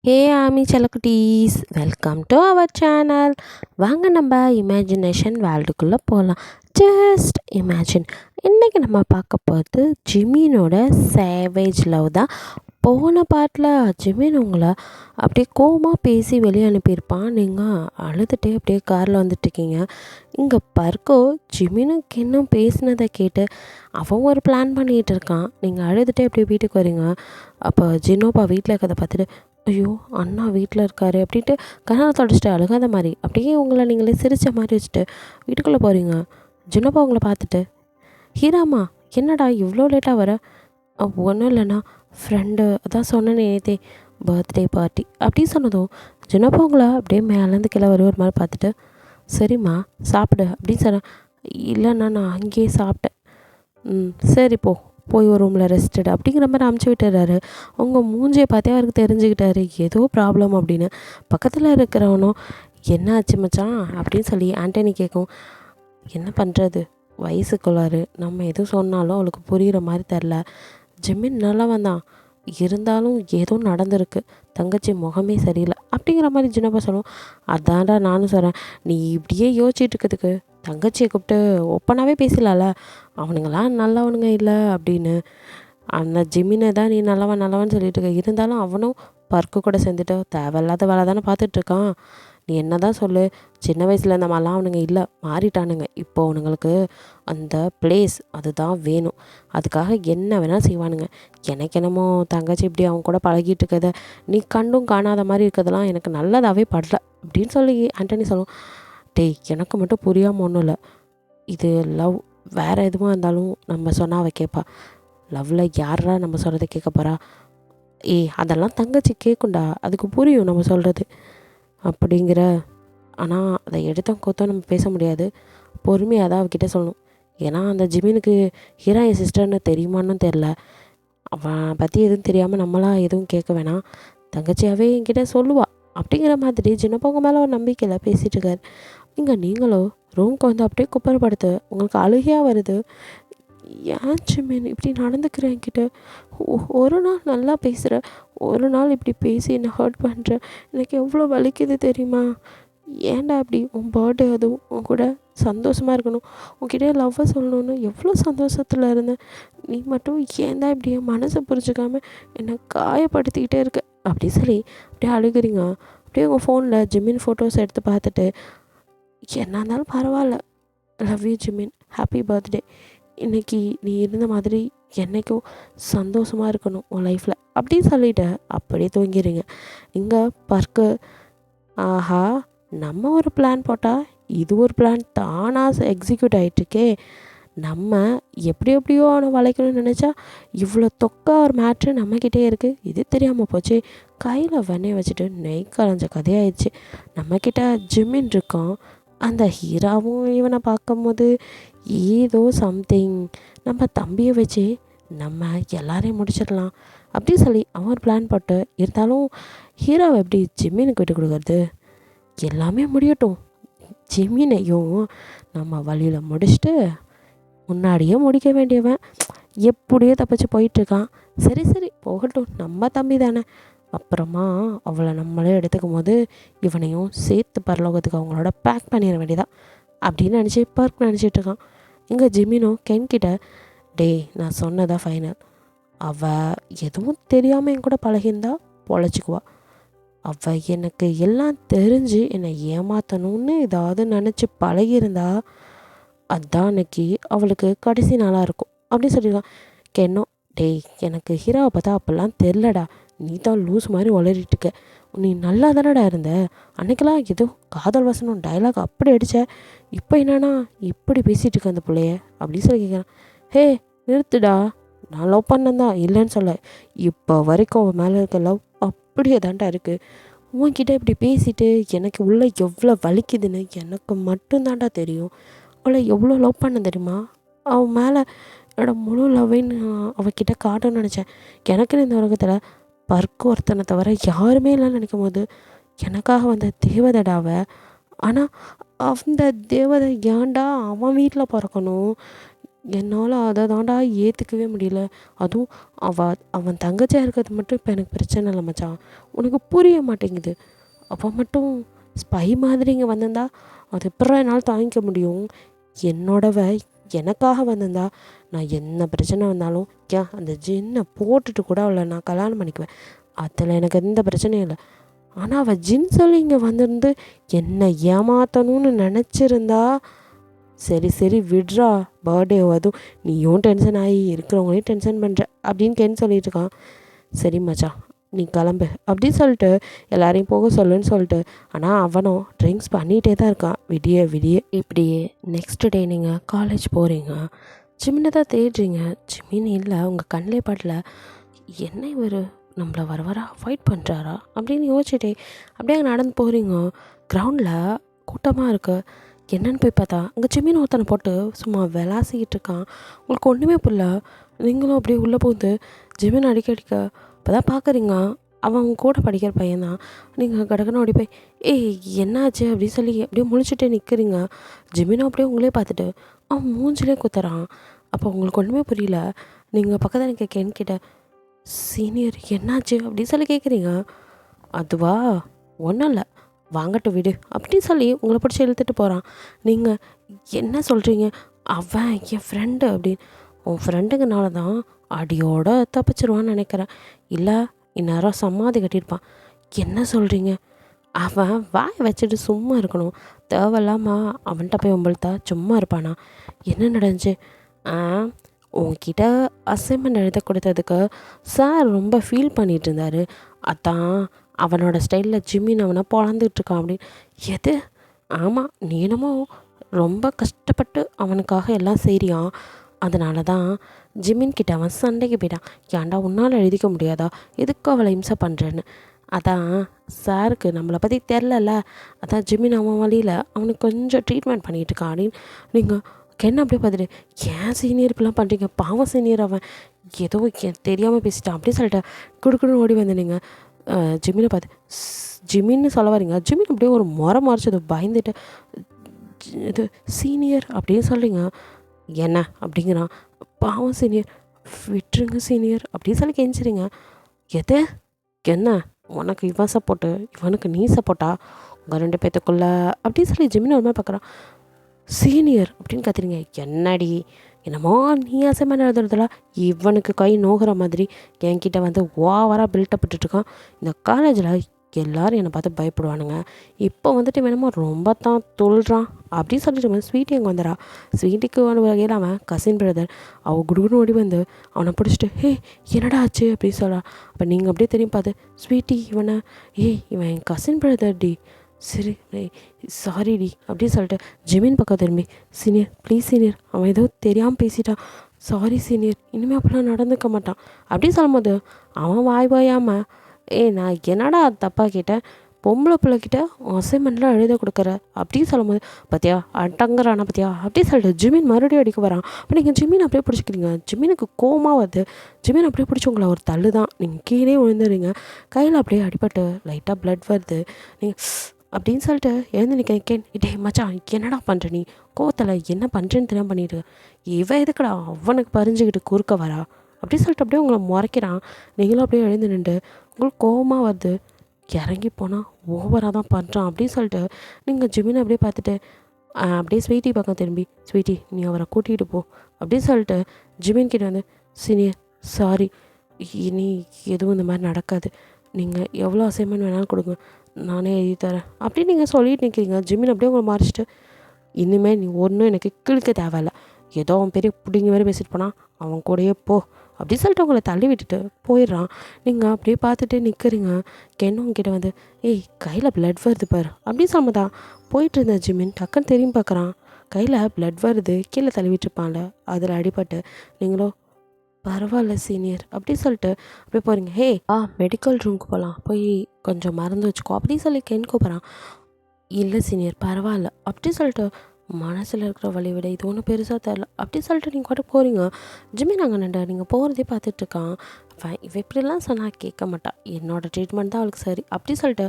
ஹே ஆமி செல்லக்குட்டீஸ், welcome to our channel. வாங்க நம்ம இமேஜினேஷன் வேர்ல்டுக்குள்ளே போகலாம். Just imagine. இன்றைக்கி நம்ம பார்க்க போகிறது ஜிமினோட சேவேஜ் லவ் தான். போன பாட்டில் ஜிமின் உங்களை அப்படியே கோவமாக பேசி வெளியே அனுப்பியிருப்பான். நீங்கள் அழுதுகிட்டே அப்படியே காரில் வந்துட்டுருக்கீங்க. இங்கே பர்கோ ஜிமினுக்கு இன்னும் பேசினதை கேட்டு அவன் ஒரு பிளான் பண்ணிகிட்டு இருக்கான். நீங்கள் அழுதுகிட்டே அப்படியே வீட்டுக்கு வரீங்க. அப்போ ஜினோபா வீட்டில் இருக்கிறத பார்த்துட்டு, ஐயோ அண்ணா வீட்டில் இருக்காரு அப்படின்ட்டு கண்ணால் தொடச்சிட்டு அழுகாத மாதிரி அப்படியே உங்களை நீங்களே சிரித்த மாதிரி வச்சுட்டு வீட்டுக்குள்ளே போகிறீங்க. ஜினோபா உங்களை பார்த்துட்டு, ஹீராமா என்னடா இவ்வளோ லேட்டாக வர? ஒன்றும் இல்லைண்ணா, ஃப்ரெண்டு அதான் சொன்னேன் நேற்றே, பர்த்டே பார்ட்டி அப்படின்னு சொன்னதும் ஜினோபா உங்களை அப்படியே மேலேருந்து கீழே ஒரு மாதிரி பார்த்துட்டு, சரிம்மா சாப்பிடு அப்படின்னு சொன்னேன். இல்லைண்ணா நான் அங்கேயே சாப்பிட்டேன். சரி போய் ஒரு ரூமில் ரெஸ்டட் அப்படிங்கிற மாதிரி அமுச்சு விட்டுறாரு. அவங்க மூஞ்சியை பார்த்தே அவருக்கு தெரிஞ்சுக்கிட்டாரு ஏதோ ப்ராப்ளம் அப்படின்னு. பக்கத்தில் இருக்கிறவனும் என்ன ஆச்சு மச்சான் அப்படின்னு சொல்லி ஆண்டனி கேட்கும். என்ன பண்ணுறது, வயசுக்குள்ளாரு நம்ம எதுவும் சொன்னாலும் அவளுக்கு புரிகிற மாதிரி தெரில. ஜிமின் நல்லா வந்தான், இருந்தாலும் ஏதோ நடந்திருக்கு, தங்கச்சி முகமே சரியில்லை அப்படிங்கிற மாதிரி ஜினப்பா சொல்லுவோம். அதான்டா நானும் சொல்கிறேன், நீ இப்படியே யோசிச்சுட்டு இருக்கிறதுக்கு தங்கச்சியை கூப்பிட்டு ஒப்பனாவே பேசலாம்ல, அவனுங்களாம் நல்லவனுங்க இல்லை அப்படின்னு. அந்த ஜிமினை தான் நீ நல்லவன் சொல்லிட்டு இருக்க, இருந்தாலும் அவனும் பர்க்கு கூட சேர்ந்துட்டு தேவையில்லாத வேலை தானே பார்த்துட்ருக்கான். நீ என்ன தான் சொல்லு, சின்ன வயசில் இந்த மாதிரிலாம் அவனுங்க இல்லை, மாறிட்டானுங்க. இப்போ அவனுங்களுக்கு அந்த பிளேஸ் அதுதான் வேணும், அதுக்காக என்ன வேணால் செய்வானுங்க. எனக்கு என்னமோ தங்கச்சி இப்படி அவங்க கூட பழகிட்டு இருக்கத நீ கண்டும் காணாத மாதிரி இருக்கிறதெல்லாம் எனக்கு நல்லதாகவே படல அப்படின்னு சொல்லி ஆண்டனி சொல்லுவோம். டேய் எனக்கு மட்டும் புரியாமல் ஒன்றும் இல்லை, இது லவ், வேறு எதுவும் இருந்தாலும் நம்ம சொன்னால் அவள் கேட்பா, லவ்வில் யாரா நம்ம சொல்கிறத கேட்க போகிறா? அதெல்லாம் தங்கச்சி கேட்குண்டா, அதுக்கு புரியும் நம்ம சொல்கிறது அப்படிங்கிற. ஆனால் அதை எடுத்தோம் கோத்தம் நம்ம பேச முடியாது, பொறுமையாக தான் அவகிட்ட சொல்லணும். ஏன்னா அந்த ஜிமினுக்கு ஹீரா என் சிஸ்டர்னு தெரியுமான்னு தெரில, அவன் பற்றி எதுவும் தெரியாமல் நம்மளாம் எதுவும் கேட்க வேணாம், தங்கச்சியாகவே என்கிட்ட சொல்லுவா அப்படிங்கிற மாதிரி ஜின்னப்பவங்க மேலே ஒரு நம்பிக்கையில் பேசிகிட்டு இருக்காரு. இங்கே நீங்களோ ரூம்க்கு வந்து அப்படியே குப்பரப்படுத்து, உங்களுக்கு அழுகையாக வருது. ஏன் ஜிமின் இப்படி நடந்துக்கிற என்கிட்ட? ஒரு நாள் நல்லா பேசுகிற, ஒரு நாள் இப்படி பேசி என்னை ஹர்ட் பண்ணுற, எனக்கு எவ்வளோ வலிக்குது தெரியுமா? ஏன்டா அப்படி? உன் பர்த்டே அதுவும் உன் கூட சந்தோஷமாக இருக்கணும், உன்கிட்ட லவ்வை சொல்லணுன்னு எவ்வளோ சந்தோஷத்தில் இருந்தேன். நீ மட்டும் ஏன்டா இப்படி என் மனசை புரிஞ்சுக்காம என்னை காயப்படுத்திக்கிட்டே இருக்க அப்படி சொல்லி அப்படியே அழுகுறீங்க. அப்படியே உங்கள் ஃபோனில் ஜிமின் ஃபோட்டோஸ் எடுத்து பார்த்துட்டு, என்ன இருந்தாலும் பரவாயில்ல, love you Jimin, happy birthday, இன்றைக்கி நீ இருந்த மாதிரி என்றைக்கும் சந்தோஷமாக இருக்கணும் உன் லைஃப்பில் அப்படின்னு சொல்லிவிட்டு அப்படியே தூங்கிடுங்க. இங்கே பர்க்கு, ஆஹா நம்ம ஒரு பிளான் போட்டால் இது ஒரு பிளான் தானாக எக்ஸிக்யூட் ஆகிட்டுருக்கே, நம்ம எப்படியோ அவனை வளைக்கணும்னு நினச்சா இவ்வளோ தொக்கா ஒரு மேட்ரு நம்மக்கிட்டே இருக்குது, இது தெரியாமல் போச்சு. கையில் வெண்ணெய் வச்சுட்டு நெய் கலைஞ்ச கதையாயிடுச்சு. நம்மக்கிட்ட ஜிமின் இருக்கோம், அந்த ஹீராவும் இவனை பார்க்கும்போது ஏதோ சம்திங், நம்ம தம்பியை வச்சு நம்ம எல்லாரையும் முடிச்சிடலாம் அப்படின்னு சொல்லி அவன் ஒரு பிளான் போட்டு. இருந்தாலும் ஹீராவை எப்படி ஜிமினுக்கு விட்டு கொடுக்குறது? எல்லாமே முடியட்டும், ஜிமினையும் நம்ம வழியில் முடிச்சுட்டு முன்னாடியே முடிக்க வேண்டியவன் எப்படியோ தப்பிச்சு போயிட்டுருக்கான். சரி போகட்டும், நம்ம தம்பி தானே. அப்புறமா அவளை நம்மளே எடுத்துக்கும் போது இவனையும் சேர்த்து பரலோகத்துக்கு அவங்களோட பேக் பண்ணிட வேண்டியதான் அப்படின்னு நினச்சி பர்க் நினச்சிட்ருக்கான். இங்கே ஜிமினோ கென்கிட்ட, டேய் நான் சொன்னதா ஃபைனல், அவள் எதுவும் தெரியாமல் என் கூட பழகியிருந்தா பொழைச்சிக்குவா, அவள் எனக்கு எல்லாம் தெரிஞ்சு என்னை ஏமாற்றணும்னு ஏதாவது நினச்சி பழகியிருந்தா அதுதான் அன்னைக்கு அவளுக்கு கடைசி நாளாக இருக்கும் அப்படின்னு சொல்லியிருக்கான். கென்னோ, டேய் எனக்கு ஹீராவை பார்த்தா அப்போல்லாம் தெரிலடா, நீ தான் லூஸ் மாதிரி உளறிட்டுருக்க, நீ நல்லா தானடா இருந்த, அன்னைக்கெல்லாம் ஏதோ காதல் வசனம் டைலாக் அப்படி அடித்த, இப்போ என்னன்னா இப்படி பேசிகிட்டு இருக்க அந்த பிள்ளைய அப்படின்னு சொல்லி கேட்குறான். ஹே நிறுத்துடா, நான் லவ் பண்ணந்தான் இல்லைன்னு சொல்ல, இப்போ வரைக்கும் அவன் மேலே இருக்க லவ் அப்படியே தான்டா இருக்குது. உன்கிட்ட இப்படி பேசிட்டு எனக்கு உள்ளே எவ்வளோ வலிக்குதுன்னு எனக்கு மட்டும்தான்டா தெரியும். அவளை எவ்வளோ லவ் பண்ண தெரியுமா? அவன் மேலே என்னோட முழு லவ்வைன்னு அவகிட்ட காட்டணும்னு நினச்சேன். எனக்குன்னு இந்த உலகத்தில் பர்க்கு ஒருத்தனை தவிர யாருமே இல்லைன்னு நினைக்கும் போது எனக்காக வந்த தேவதடாவை, ஆனால் அந்த தேவதை ஏன்டா அவன் வீட்டில் பிறக்கணும்? என்னால் அதை தாண்டா ஏற்றுக்கவே முடியல. அதுவும் அவன் தங்கச்சியாக இருக்கிறது மட்டும் இப்போ எனக்கு பிரச்சனை இல்லை மச்சான். உனக்கு புரிய மாட்டேங்குது. அவன் மட்டும் ஸ்பை மாதிரி இங்கே வந்திருந்தா அது எப்பறம் என்னால் தாங்கிக்க முடியும்? என்னோடவ எனக்காக வந்திருந்தா நான் என்ன பிரச்சனை வந்தாலும் அந்த ஜின்னை போட்டுட்டு கூட அவளை நான் கல்யாணம் பண்ணிக்குவேன். அதில் எனக்கு எந்த பிரச்சனையும் இல்லை. ஆனால் அவள் ஜின் சொல்லி இங்கே வந்திருந்து என்னை ஏமாற்றணும்னு நினச்சிருந்தா சரி சரி விட்றா, பர்த்டே அதுவும் நீயும் டென்ஷன் ஆகி இருக்கிறவங்களையும் டென்ஷன் பண்ணுற அப்படின்னு சொல்லிட்டு இருக்கான். சரி மச்சான் நீ கிளம்பு அப்படின்னு சொல்லிட்டு எல்லாரையும் போக சொல்லுன்னு சொல்லிட்டு, ஆனால் அவனும் ட்ரிங்க்ஸ் பண்ணிகிட்டே தான் இருக்கான் விடிய விடிய. இப்படியே நெக்ஸ்ட் டே நீங்கள் காலேஜ் போகிறீங்க. ஜிமினை தான் தேடுறீங்க. ஜிமின் இல்லை, உங்கள் கண்ணிலே பாட்டில் என்ன இவர் நம்மளை வர ஃபைட் பண்ணுறாரா அப்படின்னு யோசிச்சுட்டே அப்படியே நடந்து போகிறீங்க. கிரவுண்டில் கூட்டமாக இருக்குது. என்னென்னு போய் பார்த்தா அங்கே ஜிமின் ஒருத்தனை போட்டு சும்மா விளாசிக்கிட்டு இருக்கான். உங்களுக்கு ஒன்றுமே புரியல. நீங்களும் அப்படியே உள்ளே போகுது ஜிமின் அடிக்க இப்போ தான் பார்க்குறீங்க அவன் கூட படிக்கிற பையன்தான். நீங்கள் கடக்கணும் அப்படி போய் ஏய் என்னாச்சு அப்படின்னு சொல்லி அப்படியே முழிச்சுட்டே நிற்கிறீங்க. ஜிமினும் அப்படியே உங்களே பார்த்துட்டு அவன் மூஞ்சிலே குத்துறான். அப்போ உங்களுக்கு ஒன்றுமே புரியல. நீங்கள் பக்கத்தில் எனக்கு கேட்ட சீனியர் என்னாச்சு அப்படின்னு சொல்லி கேட்குறீங்க. அதுவா ஒன்றும் இல்லை வாங்கட்டு விடு அப்படின்னு சொல்லி உங்களை பிடிச்சி இழுத்துட்டு போகிறான். நீங்கள் என்ன சொல்கிறீங்க? அவன் என் ஃப்ரெண்டு அப்படின்னு. உன் ஃப்ரெண்டுங்கனால தான் அடியோடு தப்பிச்சிருவான்னு நினைக்கிறேன். இல்லை இந்நேரம் சமாதி கட்டியிருப்பான். என்ன சொல்கிறீங்க? அவன் வாய் வச்சுட்டு சும்மா இருக்கணும். தேவையில்லாமல் அவன்கிட்ட போய் உங்கள்கிட்ட சும்மா இருப்பானா? என்ன நடந்துச்சு? உன்கிட்ட அசைன்மெண்ட் எழுத கொடுத்ததுக்கு சார் ரொம்ப ஃபீல் பண்ணிகிட்டு இருந்தார். அதான் அவனோட ஸ்டைலில் ஜிம்மின் அவனை பொழந்துட்டுருக்கான் அப்படின்னு. எது? ஆமாம், நீ என்னமோ ரொம்ப கஷ்டப்பட்டு அவனுக்காக எல்லாம் செய்கிறான். அதனால தான் ஜிம்மின்கிட்ட அவன் சண்டைக்கு போயிட்டான். ஏன்டா உன்னால் எழுதிக்க முடியாதா? எதுக்கு அவளை இம்சை பண்ணுறேன்னு. அதான் சாருக்கு நம்மளை பற்றி தெரிலல, அதான் ஜிம்மின் அவன் வழியில் அவனுக்கு கொஞ்சம் ட்ரீட்மெண்ட் பண்ணிகிட்டு இருக்கான் அப்படின்னு. நீங்கள் என்ன அப்படியே பார்த்துட்டு ஏன் சீனியர் இப்படிலாம் பண்ணுறீங்க? பாவம் சீனியர் அவன் ஏதோ தெரியாமல் பேசிட்டான் அப்படின்னு சொல்லிட்டு குடுக்குன்னு ஓடி வந்து நீங்கள் ஜிம்மினை பார்த்து ஜிம்மின்னு சொல்ல வரீங்க. ஜிம்மின் அப்படியே ஒரு முறை மறைச்சது பயந்துட்டு இது சீனியர் அப்படின்னு சொல்கிறீங்க. என்ன அப்படிங்கிறான். பாவம் சீனியர் விட்டுருங்க சீனியர் அப்படின்னு சொல்லி கெஞ்சிறீங்க. எது என்ன உனக்கு இவன் சப்போர்ட்டு, இவனுக்கு நீ சப்போர்ட்டா உங்கள் ரெண்டு பேத்துக்குள்ள அப்படின்னு சொல்லி ஜிம்மின் ஒரு மாதிரி பார்க்குறான். சீனியர் அப்படின்னு கத்துறீங்க. என்னடி என்னமோ நீ அசைன்மெண்ட் எழுதுறதுல இவனுக்கு கை நோகிற மாதிரி என்கிட்ட வந்து ஓவராக பில்டப் விட்டுட்ருக்கான். இந்த காலேஜில் எல்லோரும் என்னை பார்த்து பயப்படுவானுங்க. இப்போ வந்துட்டு வேணுமோ ரொம்ப தான் தொல்றான் அப்படின்னு சொல்லிட்டு ஸ்வீட்டி அங்கே வந்துடா. ஸ்வீட்டிக்கு வகையில் அவன் கசின் பிரதர். அவள் குடுகுன்னு ஓடி வந்து அவனை பிடிச்சிட்டு ஹே என்னடா ஆச்சு அப்படின்னு சொல்கிறான். அப்போ நீங்கள் அப்படியே தெரியும் பார்த்து ஸ்வீட்டி இவனை இவன் என் கசின் பிரதர் டி சரி சாரிடி அப்படின்னு சொல்லிட்டு ஜிமின் பக்கம் திரும்பி சீனியர் ப்ளீஸ் சீனியர் அவன் ஏதோ தெரியாமல் பேசிட்டான். சாரி சீனியர் இனிமேல் அப்படிலாம் நடந்துக்க மாட்டான் அப்படின்னு சொல்லும்போது அவன் வாயாமல் நான் என்னடா தப்பாக கேட்டேன், பொம்பளை பிள்ளைக்கிட்ட அசைன்மெண்ட்லாம் எழுத கொடுக்குற அப்படின்னு சொல்லும்போது பார்த்தியா அட்டங்கிறானா பார்த்தியா அப்படின்னு சொல்லிட்டு ஜிமின் மறுபடியும் அடிக்க வரான். அப்போ நீங்கள் ஜிமின் அப்படியே பிடிச்சிக்கிறீங்க. ஜிமினுக்கு கோவமாக வருது. ஜிமின் அப்படியே பிடிச்சி உங்களை ஒரு தள்ளு தான். நீங்கள் கீழே விழுந்துடுறீங்க. கையில் அப்படியே அடிபட்டு லைட்டாக ப்ளட் வருது. நீங்கள் அப்படின்னு சொல்லிட்டு எழுந்து நிற்கிறேன். டே மச்சான் என்னடா பண்ணுற நீ? கோவத்தில் என்ன பண்ணுறேன்னு தெரியாமல் பண்ணிட்டு இவன் எதுக்குடா அவனுக்கு பறிஞ்சுக்கிட்டு குறுக்க வரா அப்படின்னு சொல்லிட்டு அப்படியே உங்களை முறைக்கிறான். நீங்களும் அப்படியே எழுந்து நின்று உங்களுக்கு கோவமாக வருது. இறங்கி போனால் ஓவராக தான் பண்ணுறான் அப்படின்னு சொல்லிட்டு நீங்கள் ஜிமினை அப்படியே பார்த்துட்டு அப்படியே ஸ்வீட்டி பக்கம் திரும்பி ஸ்வீட்டி நீ அவரை கூட்டிகிட்டு போ அப்படின்னு சொல்லிட்டு ஜிமின் கிட்ட வந்து சீனியர் சாரி இனி எதுவும் இந்த மாதிரி நடக்காது. நீங்கள் எவ்வளோ அசைன்மெண்ட் வேணாலும் கொடுங்க நானே எழுதி தரேன் அப்படின்னு நீங்கள் சொல்லிட்டு நிற்கிறீங்க. ஜிமின் அப்படியே உங்களை மாறிச்சிட்டு இனிமேல் நீ ஒன்றும் எனக்கு கிழிக்க தேவையில்ல. ஏதோ அவன் பெரிய பிடிங்க வேறு பேசிட்டு போனான் அவன் கூடயே போ அப்படின்னு சொல்லிட்டு உங்களை தள்ளி விட்டுட்டு போயிடுறான். நீங்கள் அப்படியே பார்த்துட்டு நிற்கிறீங்க. கென்னு உங்ககிட்ட வந்து கையில் ப்ளட் வருது பாரு அப்படின்னு சொல்லும்போதான் போயிட்டு இருந்தேன். ஜிமின் டக்குன்னு தெரியும் பார்க்குறான். கையில் ப்ளட் வருது கீழே தள்ளி விட்டுருப்பான்ல அதில் அடிபட்டு. நீங்களோ பரவாயில்ல சீனியர் அப்படி சொல்லிட்டு அப்படியே போகிறீங்க. மெடிக்கல் ரூமுக்கு போகலாம் போய் கொஞ்சம் மருந்து வச்சுக்கோ அப்படின்னு சொல்லி கென் கூப்பிட்றான். இல்லை சீனியர் பரவாயில்ல அப்படி சொல்லிட்டு மனசில் இருக்கிற வழி விட இது ஒன்றும் பெருசாக தெரில அப்படி சொல்லிட்டு நீங்கள் கூட போகிறீங்க. ஜிமின் நாங்கள் நண்ட நீங்கள் போகிறதே பார்த்துட்ருக்கான். இவன் இப்படிலாம் சொன்னால் கேட்க மாட்டான். என்னோடய ட்ரீட்மெண்ட் தான் அவளுக்கு சரி அப்படி சொல்லிட்டு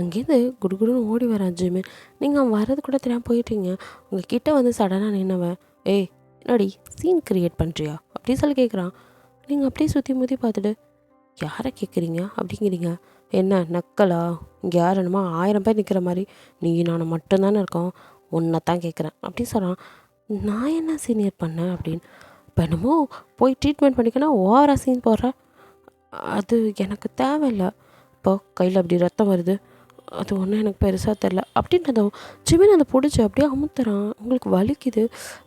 அங்கேருந்து குடுகுடுன்னு ஓடி வரான் ஜிமின். நீங்கள் அவன் வர்றது கூட தெரியாமல் போயிட்டீங்க. உங்கள் கிட்டே வந்து சடனாக நின்னவன் என்னடி சீன் க்ரியேட் பண்ணுறியா அப்படி சொல்லி கேட்குறான். நீங்கள் அப்படியே சுற்றி முற்றி பார்த்துட்டு யாரை கேட்குறீங்க அப்படிங்கிறீங்க. என்ன நக்கலா? இங்கே யார் என்னமோ 1000 பேர் நிற்கிற மாதிரி நீ நான் மட்டும்தானே இருக்கோம், உன்னை தான் கேட்குறேன் அப்படி சொல்கிறான். நான் என்ன சீனியர் பண்ணேன் அப்படின்னு. இப்போ என்னமோ போய் ட்ரீட்மெண்ட் பண்ணிக்கன்னா ஓவராக சீன் போடுற, அது எனக்கு தேவையில்லை. இப்போ கையில் அப்படி ரத்தம் வருது, அது ஒன்றும் எனக்கு பெருசாக தெரில அப்படின்றதும் ஜிமின் அதை பிடிச்சி அப்படியே அமுத்துறான். உங்களுக்கு வலிக்குது,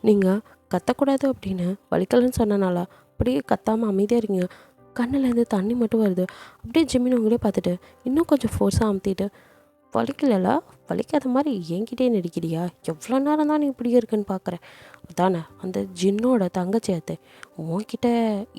நீங்கள் கத்தக்கூடாது அப்படின்னு வலிக்கலன்னு சொன்னனால அப்படியே கத்தாமல் அமைதியாக இருக்கீங்க. கண்ணிலேருந்து தண்ணி மட்டும் வருது. அப்படியே ஜிமின் உங்களே பார்த்துட்டு இன்னும் கொஞ்சம் ஃபோர்ஸாக அமுத்திட்டு, வலிக்கலல, வலிக்காத மாதிரி என்கிட்டே நடிக்கிறியா, எவ்வளோ நேரம் தான் நீ இப்படியே இருக்குன்னு பார்க்குறேன். அதானே அந்த ஜின்னோட தங்கச்சியாத்தே, உன்கிட்ட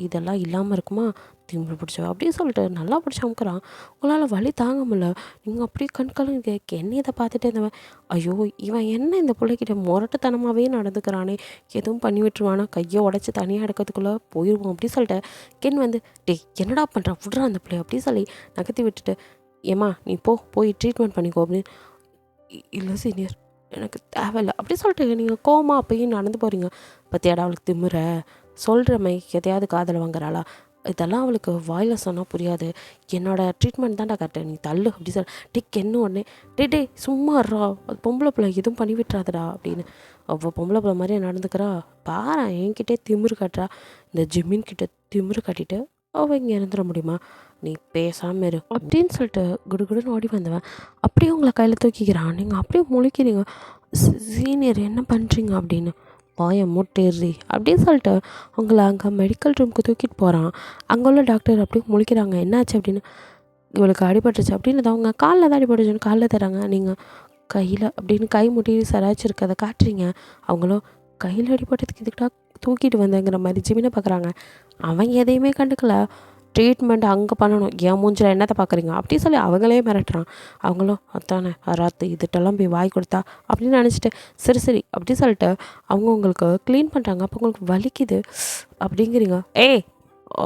இதெல்லாம் இல்லாமல் இருக்குமா, திமிரு பிடிச்சவ அப்படின்னு சொல்லிட்டு நல்லா பிடிச்சி அமுக்குறான். உங்களால் வலி தாங்க முடியல. நீங்கள் அப்படியே கண்கலங்க என்ன இதை பார்த்துட்டு இருந்தவன், ஐயோ இவன் என்ன இந்த பிள்ளைகிட்ட முரட்டுத்தனமாகவே நடந்துக்கிறானே, எதுவும் பண்ணி விட்டுருவானா, கையை உடச்சி தனியாக எடுக்கிறதுக்குள்ளே போயிடுவோம் அப்படி சொல்லிட்டு கென் வந்து டேய் என்னடா பண்ணுறான் விட்றான் அந்த பிள்ளை அப்படி சொல்லி நகர்த்தி விட்டுட்டு, ஏம்மா நீ போய் ட்ரீட்மெண்ட் பண்ணிக்கோ அப்படின்னு. இல்லை சீனியர் எனக்கு தேவையில்லை அப்படி சொல்லிட்டு நீங்கள் கோமா அப்பயும் நடந்து போகிறீங்க. பற்றியாடா அவளுக்கு திமுற, சொல்கிறமை எதையாவது காதலை வாங்குறாளா, இதெல்லாம் அவளுக்கு வாயில் சொன்னால் புரியாது. என்னோடய ட்ரீட்மெண்ட் தான்டா கரெக்டு, நீ தள்ளு அப்படி சொல்ல. டிக் என்ன உடனே டே சும்மாறா, அது பொம்பளை பிள்ளை எதுவும் பண்ணி விட்டுறாதடா அப்படின்னு. அவள் பொம்பளை பிள்ளை மாதிரியே நடந்துக்கிறா பாரு, என்கிட்டே திமிரு காட்டுறா. இந்த ஜிம்மின் கிட்ட திமிரு காட்டிட்டு அவள் இங்கே இருந்துட முடியுமா, நீ பேசாமல் இரு அப்படின்னு சொல்லிட்டு குடுகுடுன்னு ஓடி வந்தவன் அப்படியே உங்களை கையில் தூக்கிக்கிறான். நீங்கள் அப்படியே முழிக்கிறீங்க. சீனியர் என்ன பண்ணுறீங்க அப்படின்னு. வாயை மூட்டேறி அப்படின்னு சொல்லிட்டு அவங்கள அங்கே மெடிக்கல் ரூமுக்கு தூக்கிட்டு போகிறான். அங்கே உள்ள டாக்டர் அப்படியே முழிக்கிறாங்க. என்னாச்சு அப்படின்னு. இவளுக்கு அடிபட்டுருச்சு அப்படின்னு. அவங்க காலில் தான் அடிபட்டுச்சுன்னு காலில் தராங்க. நீங்கள் கையில் அப்படின்னு கை முட்டி சராச்சிருக்கதை காட்டுறீங்க. அவங்களும் கையில் அடிபட்டதுக்கு இதுக்கிட்டா தூக்கிட்டு வந்தேங்கிற மாதிரி ஜிமினை பார்க்குறாங்க. அவன் எதையுமே கண்டுக்கல. ட்ரீட்மெண்ட் அங்கே பண்ணணும், என் மூஞ்சில் என்னத்தை பார்க்குறீங்க அப்படி சொல்லி அவங்களே மிரட்டுறான். அவங்களும் அதானே ராத்து இதுட்டெல்லாம் போய் வாய் கொடுத்தா அப்படின்னு நினச்சிட்டு சரி அப்படி சொல்லிட்டு அவங்க உங்களுக்கு க்ளீன் பண்ணுறாங்க. அப்போ உங்களுக்கு வலிக்குது அப்படிங்கிறீங்க.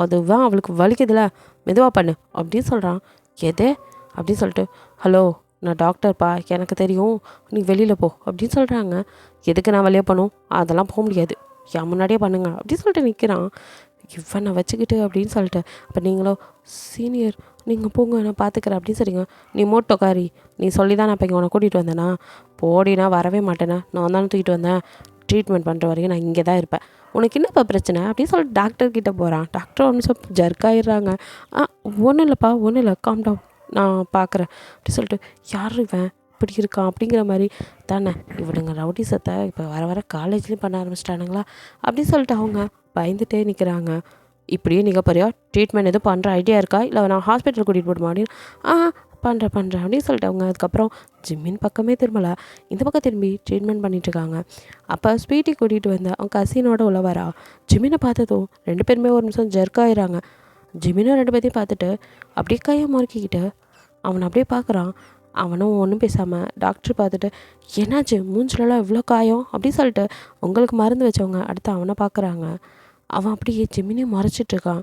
அதுதான் அவளுக்கு வலிக்குதுல, மெதுவாக பண்ணு அப்படின்னு சொல்கிறான். எது அப்படின்னு சொல்லிட்டு, ஹலோ நான் டாக்டர்ப்பா, எனக்கு தெரியும், நீ வெளியில் போ அப்படின்னு சொல்கிறாங்க. எதுக்கு நான் வெளியே பண்ணும், அதெல்லாம் போக முடியாது, என் முன்னாடியே பண்ணுங்க அப்படின்னு சொல்லிட்டு நிற்கிறான். இவனை வச்சுக்கிட்டு அப்படின்னு சொல்லிட்டு, அப்போ நீங்களோ சீனியர் நீங்கள் போங்க நான் பார்த்துக்கிறேன் அப்படின்னு சரிங்க. நீ மோட்டோக்காரி, நீ சொல்லி தான் நான் இப்போ இங்கே உன்னை கூட்டிகிட்டு வந்தேனா, போடினா வரவே மாட்டேனே, நான் தானே தூக்கிட்டு வந்தேன், ட்ரீட்மெண்ட் பண்ணுற வரைக்கும் நான் இங்கே தான் இருப்பேன், உனக்கு என்னப்பா பிரச்சனை அப்படின்னு சொல்லிட்டு டாக்டர்கிட்ட போகிறான். டாக்டர் ஒன்று சொல் ஜர்க்காயிடுறாங்க. ஒன்றும் இல்லைப்பா ஒன்றும் இல்லை, காம் டவுன், நான் பார்க்குறேன் அப்படி சொல்லிட்டு, யார் இவன் இப்படி இருக்கான் அப்படிங்கிற மாதிரி தானே, இவனுங்க ரவுடி சத்தை இப்போ வர காலேஜ்லேயும் பண்ண ஆரம்பிச்சிட்டானுங்களா அப்படி சொல்லிட்டு அவங்க பயந்துட்டே நிற்கிறாங்க. இப்படியே நிற்க போறியா, ட்ரீட்மெண்ட் எதுவும் பண்ணுற ஐடியா இருக்கா, இல்லை நான் ஹாஸ்பிட்டல் கூட்டிகிட்டு போடுமா அப்படின்னு. பண்ணுறேன் அப்படின்னு சொல்லிட்டு அவங்க அதுக்கப்புறம் ஜிம்மின் பக்கமே திரும்பலை, இந்த பக்கம் திரும்பி ட்ரீட்மெண்ட் பண்ணிட்டுருக்காங்க. அப்போ ஸ்வீட்டி கூட்டிகிட்டு வந்து அவங்க கசினோட உள்ள வரா. ஜிம்மினை பார்த்ததும் 2 பேருமே ஒரு நிமிஷம் ஜர்க்காயிறாங்க. ஜிம்மினும் 2 பேர்த்தையும் பார்த்துட்டு அப்படியே கையை முறுக்கிக்கிட்டு அவனை அப்படியே பார்க்குறான். அவனும் ஒன்றும் பேசாமல் டாக்டர் பார்த்துட்டு, என்னாச்சு மூஞ்சிலலாம் இவ்வளோ காயம் அப்படி சொல்லிட்டு உங்களுக்கு மருந்து வச்சவங்க அடுத்து அவனை பார்க்குறாங்க. அவன் அப்படியே ஜிம்மினையும் மறைச்சிட்ருக்கான்.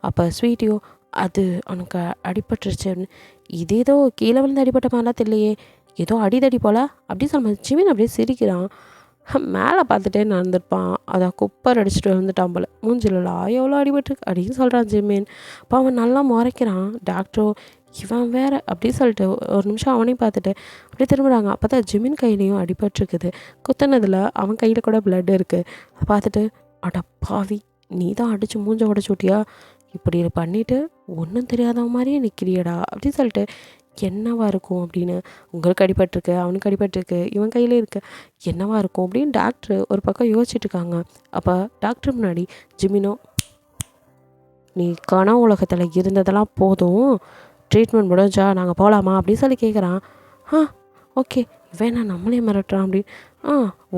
அப்போ ஸ்வீட்டியோ அது அவனுக்கு அடிபட்டுருச்சுன்னு, இது ஏதோ கீழே விழுந்து அடிபட்ட மாதிரிலாம் தெரியலையே, ஏதோ அடிதடி போல் அப்படி சொல்ல ஜிம்மின் அப்படியே சிரிக்கிறான். மேலே பார்த்துட்டே நடந்திருப்பான், அதான் குப்பர் அடிச்சுட்டு வந்துட்டான் போல், மூஞ்சிலலாம் எவ்வளோ அடிபட்டுருக்கு அப்படின்னு சொல்கிறான் ஜிம்மின். அப்போ அவன் நல்லா முறைக்கிறான். டாக்டரோ இவன் வேறு அப்படி சொல்லிட்டு ஒரு நிமிஷம் அவனையும் பார்த்துட்டு அப்படியே திரும்புகிறாங்க. அப்போ தான் ஜிம்மின் கையிலையும் அடிபட்டுருக்குது. குத்துனதில் அவன் கையில் கூட பிளட் இருக்குது. பார்த்துட்டு, அட பாவி, நீ தான் அடித்து மூஞ்ச உடச்சு விட்டியா, இப்படி பண்ணிவிட்டு ஒன்றும் தெரியாத மாதிரியே நிற்கிறியடா அப்படின்னு சொல்லிட்டு, என்னவா இருக்கும் அப்படின்னு. உங்களுக்கு அடிபட்டிருக்கு, அவனுக்கு அடிபட்டிருக்கு, இவன் கையிலே இருக்கு, என்னவா இருக்கும் அப்படின்னு டாக்டர் ஒரு பக்கம் யோசிச்சுட்ருக்காங்க. அப்போ டாக்டர் முன்னாடி ஜிம்மினோ, நீ கனவு உலகத்தில் இருந்ததெல்லாம் போதும், ட்ரீட்மெண்ட் முடிஞ்சா நாங்கள் போகலாமா அப்படின்னு சொல்லி கேட்குறான். ஓகே, வேணா நம்மளே மிரட்டுறான் அப்படின்னு.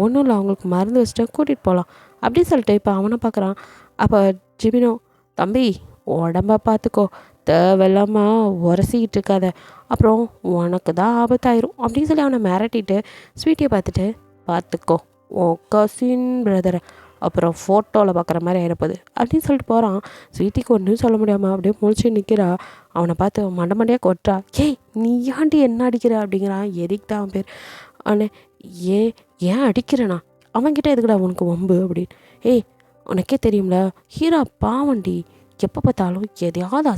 ஒன்றும் இல்லை, அவங்களுக்கு மருந்து வச்சுட்டு கூட்டிகிட்டு போகலாம் அப்படின்னு சொல்லிட்டு இப்போ அவனை பார்க்குறான். அப்போ ஜிமினோ, தம்பி உடம்ப பார்த்துக்கோ, தேவையில்லாமல் உரசிக்கிட்டு இருக்காத, அப்புறம் உனக்கு தான் ஆபத்தாயிரும் அப்படின்னு சொல்லி அவனை மிரட்டிட்டு ஸ்வீட்டியை பார்த்துக்கோ உன் கசின் பிரதரை அப்புறம் ஃபோட்டோவில் பார்க்குற மாதிரி ஆயிரப்போகுது அப்படின்னு சொல்லிட்டு போகிறான். ஸ்வீட்டிக்கு ஒன்றும் சொல்ல முடியாமல் அப்படியே முழிச்சு நிற்கிறா. அவனை பார்த்து மண்டையாக கொட்டுறா. நீ ஏன்டி என்ன அடிக்கிற அப்படிங்கிறான். எரிக் தான் அவன் பேர். ஆனால் ஏன் அடிக்கிறேண்ணா, அவன்கிட்ட எதுக்குடா உனக்கு வம்பு அப்படின்னு. ஏய் உனக்கே தெரியும்ல, ஹீரோ பாவண்டி, எப்போ பார்த்தாலும் எதையாவது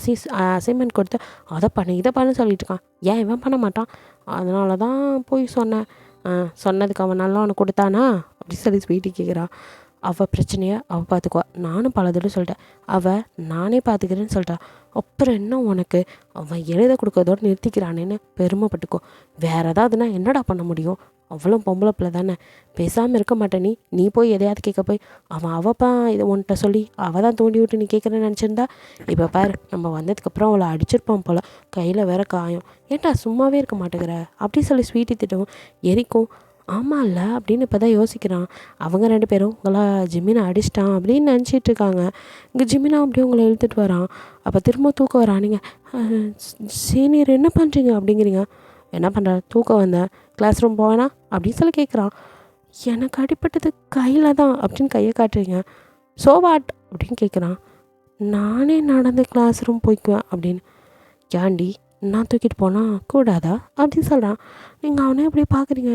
அசைன்மெண்ட் கொடுத்து அதை பண்ணு இதை பண்ணு சொல்லிட்டு இருக்கான். ஏன் இவன் பண்ண மாட்டான்? அதனால தான் போய் சொன்னேன். சொன்னதுக்கு அவன் நல்லா அவனுக்கு கொடுத்தானா அப்படி சொல்லி ஸ்வீட்டி கேட்குறா. அவள் பிரச்சனையை அவள் பார்த்துக்குவா, நானும் பல தடவை சொல்லிட்டேன். அவள் நானே பார்த்துக்கிறேன்னு சொல்லிட்டா. அப்புறம் என்ன உனக்கு? அவன் எழுத கொடுக்கறதோடு நிறுத்திக்கிறானேன்னு பெருமைப்பட்டுக்கோ. வேறு ஏதாவதுன்னா என்னடா பண்ண முடியும்? அவ்வளோ பொம்பளை பிள்ளை தானே, பேசாமல் இருக்க மாட்டேன். நீ போய் எதையாவது கேட்க போய் அவன் அவப்பா இதை உன்கிட்ட சொல்லி அவள் தான் தூண்டி விட்டு நீ கேட்குறேன்னு நினச்சிருந்தா இப்போ பாரு, நம்ம வந்ததுக்கப்புறம் அவளை அடிச்சிருப்பான் போல், கையில் வேற காயம். ஏன்டா சும்மாவே இருக்க மாட்டேங்கிற அப்படி சொல்லி ஸ்வீட்டி திட்டவும் எரிக்கும். ஆமாம் இல்லை அப்படின்னு இப்போ தான் யோசிக்கிறான். அவங்க 2 பேரும் உங்களா ஜிமினை அடிச்சிட்டான் அப்படின்னு நினச்சிட்டு இருக்காங்க. இங்கே ஜிமினா அப்படியே உங்களை இழுத்துட்டு வரான். அப்போ திரும்ப தூக்கம் வரான். நீங்கள் சீனியர் என்ன பண்ணுறீங்க அப்படிங்கிறீங்க. என்ன பண்ணுற? தூக்கம் வந்தேன், கிளாஸ் ரூம் போவேனா அப்படின்னு சொல்லி கேட்குறான். எனக்கு அடிப்பட்டது கையில் தான் அப்படின்னு கையை காட்டுறீங்க. ஸோ வாட் அப்படின்னு கேட்குறான். நானே நடந்து கிளாஸ் ரூம் போய்க்குவேன் அப்படின்னு. ஏன்டி நான் தூக்கிட்டு போனால் கூடாதா அப்படின்னு சொல்கிறான். நீங்கள் அவனே அப்படியே பார்க்குறீங்க.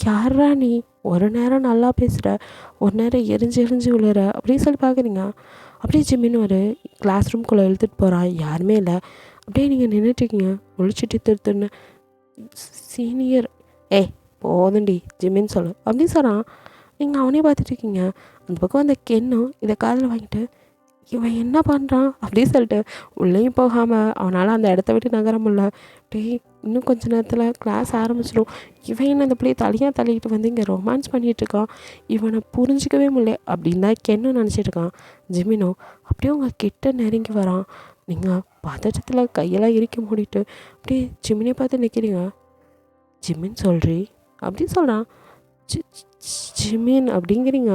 யாரா நீ? ஒரு நேரம் நல்லா பேசுகிற, ஒரு நேரம் எரிஞ்சு விழுற அப்படின்னு சொல்லி பார்க்குறீங்க. அப்படியே ஜிம்மின்னு ஒரு கிளாஸ் ரூம்குள்ளே இழுத்துட்டு போகிறான். யாருமே இல்லை. அப்படியே நீங்கள் நின்றுட்டுருக்கீங்க ஒழிச்சிட்டு திருத்துன்னு. சீனியர் ஏய் போதுண்டி ஜிம்மின்னு சொல்லு அப்படின்னு சொல்கிறான். நீங்கள் அவனே பார்த்துட்ருக்கீங்க. அந்த பக்கம் அந்த கென்னும் இதை காதில் வாங்கிட்டு இவன் என்ன பண்ணுறான் அப்படின்னு சொல்லிட்டு உள்ளேயும் போகாமல் அவனால் அந்த இடத்த விட்டு நகர முடியல. அப்படியே இன்னும் கொஞ்ச நேரத்தில் கிளாஸ் ஆரம்பிச்சிடும். இவன் என்ன அந்த பிள்ளையை தனியாக தள்ளிக்கிட்டு வந்து இங்கே ரொமான்ஸ் பண்ணிகிட்ருக்கான், இவனை புரிஞ்சிக்கவே முடியல அப்படின்னு தான் கென்னு நினச்சிட்ருக்கான். ஜிமினோ அப்படியே உங்கள் கிட்ட நெருங்கி வரான். நீங்கள் பதட்டத்தில் கையெல்லாம் இறுக்கி மூடிட்டு அப்படியே ஜிமினை பார்த்து நிற்கிறீங்க. ஜிமின் சொல்கிறீ அப்படின்னு சொல்கிறான். ஜிமின் அப்படிங்கிறீங்க.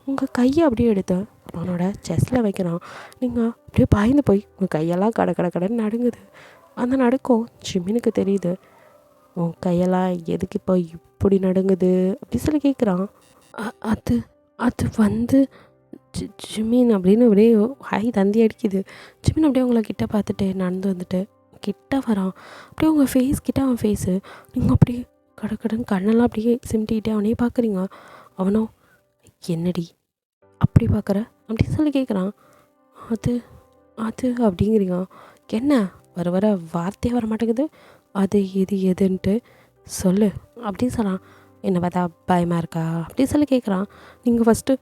உங்கள் கையை அப்படியே எடுத்து அவனோட செஸ்ட்டில் வைக்கிறான். நீங்கள் அப்படியே பாய்ந்து போய் உங்கள் கையெல்லாம் கடைன்னு நடுங்குது. அந்த நடுக்கம் ஜிமினுக்கு தெரியுது. உன் கையெல்லாம் எதுக்கு இப்போ இப்படி நடுங்குது அப்படி சொல்லி கேட்குறான். அது அது வந்து ஜிமின் அப்படின்னு அப்படியே ஹாய் தந்தி அடிக்குது. ஜிமின் அப்படியே உங்களை கிட்ட பார்த்துட்டு நடந்து வந்துட்டு கிட்ட வரான். அப்படியே உங்கள் ஃபேஸ் கிட்ட அவன் ஃபேஸு. நீங்கள் அப்படியே கடைன்னு கண்ணெல்லாம் அப்படியே சிமிட்டிக்கிட்டே அவனையே பார்க்குறீங்க. அவனோ என்னடி அப்படி பார்க்குற அப்படின்னு சொல்லி கேட்குறான். அது அது அப்படிங்கிறீங்க. என்ன வர வர வார்த்தையே வர மாட்டேங்குது. அது எதுன்ட்டு சொல்லு அப்படின்னு சொன்னான். என்னை பார்த்தா பயமாக இருக்கா அப்படின்னு சொல்லி கேட்குறான். நீங்கள் ஃபஸ்ட்டு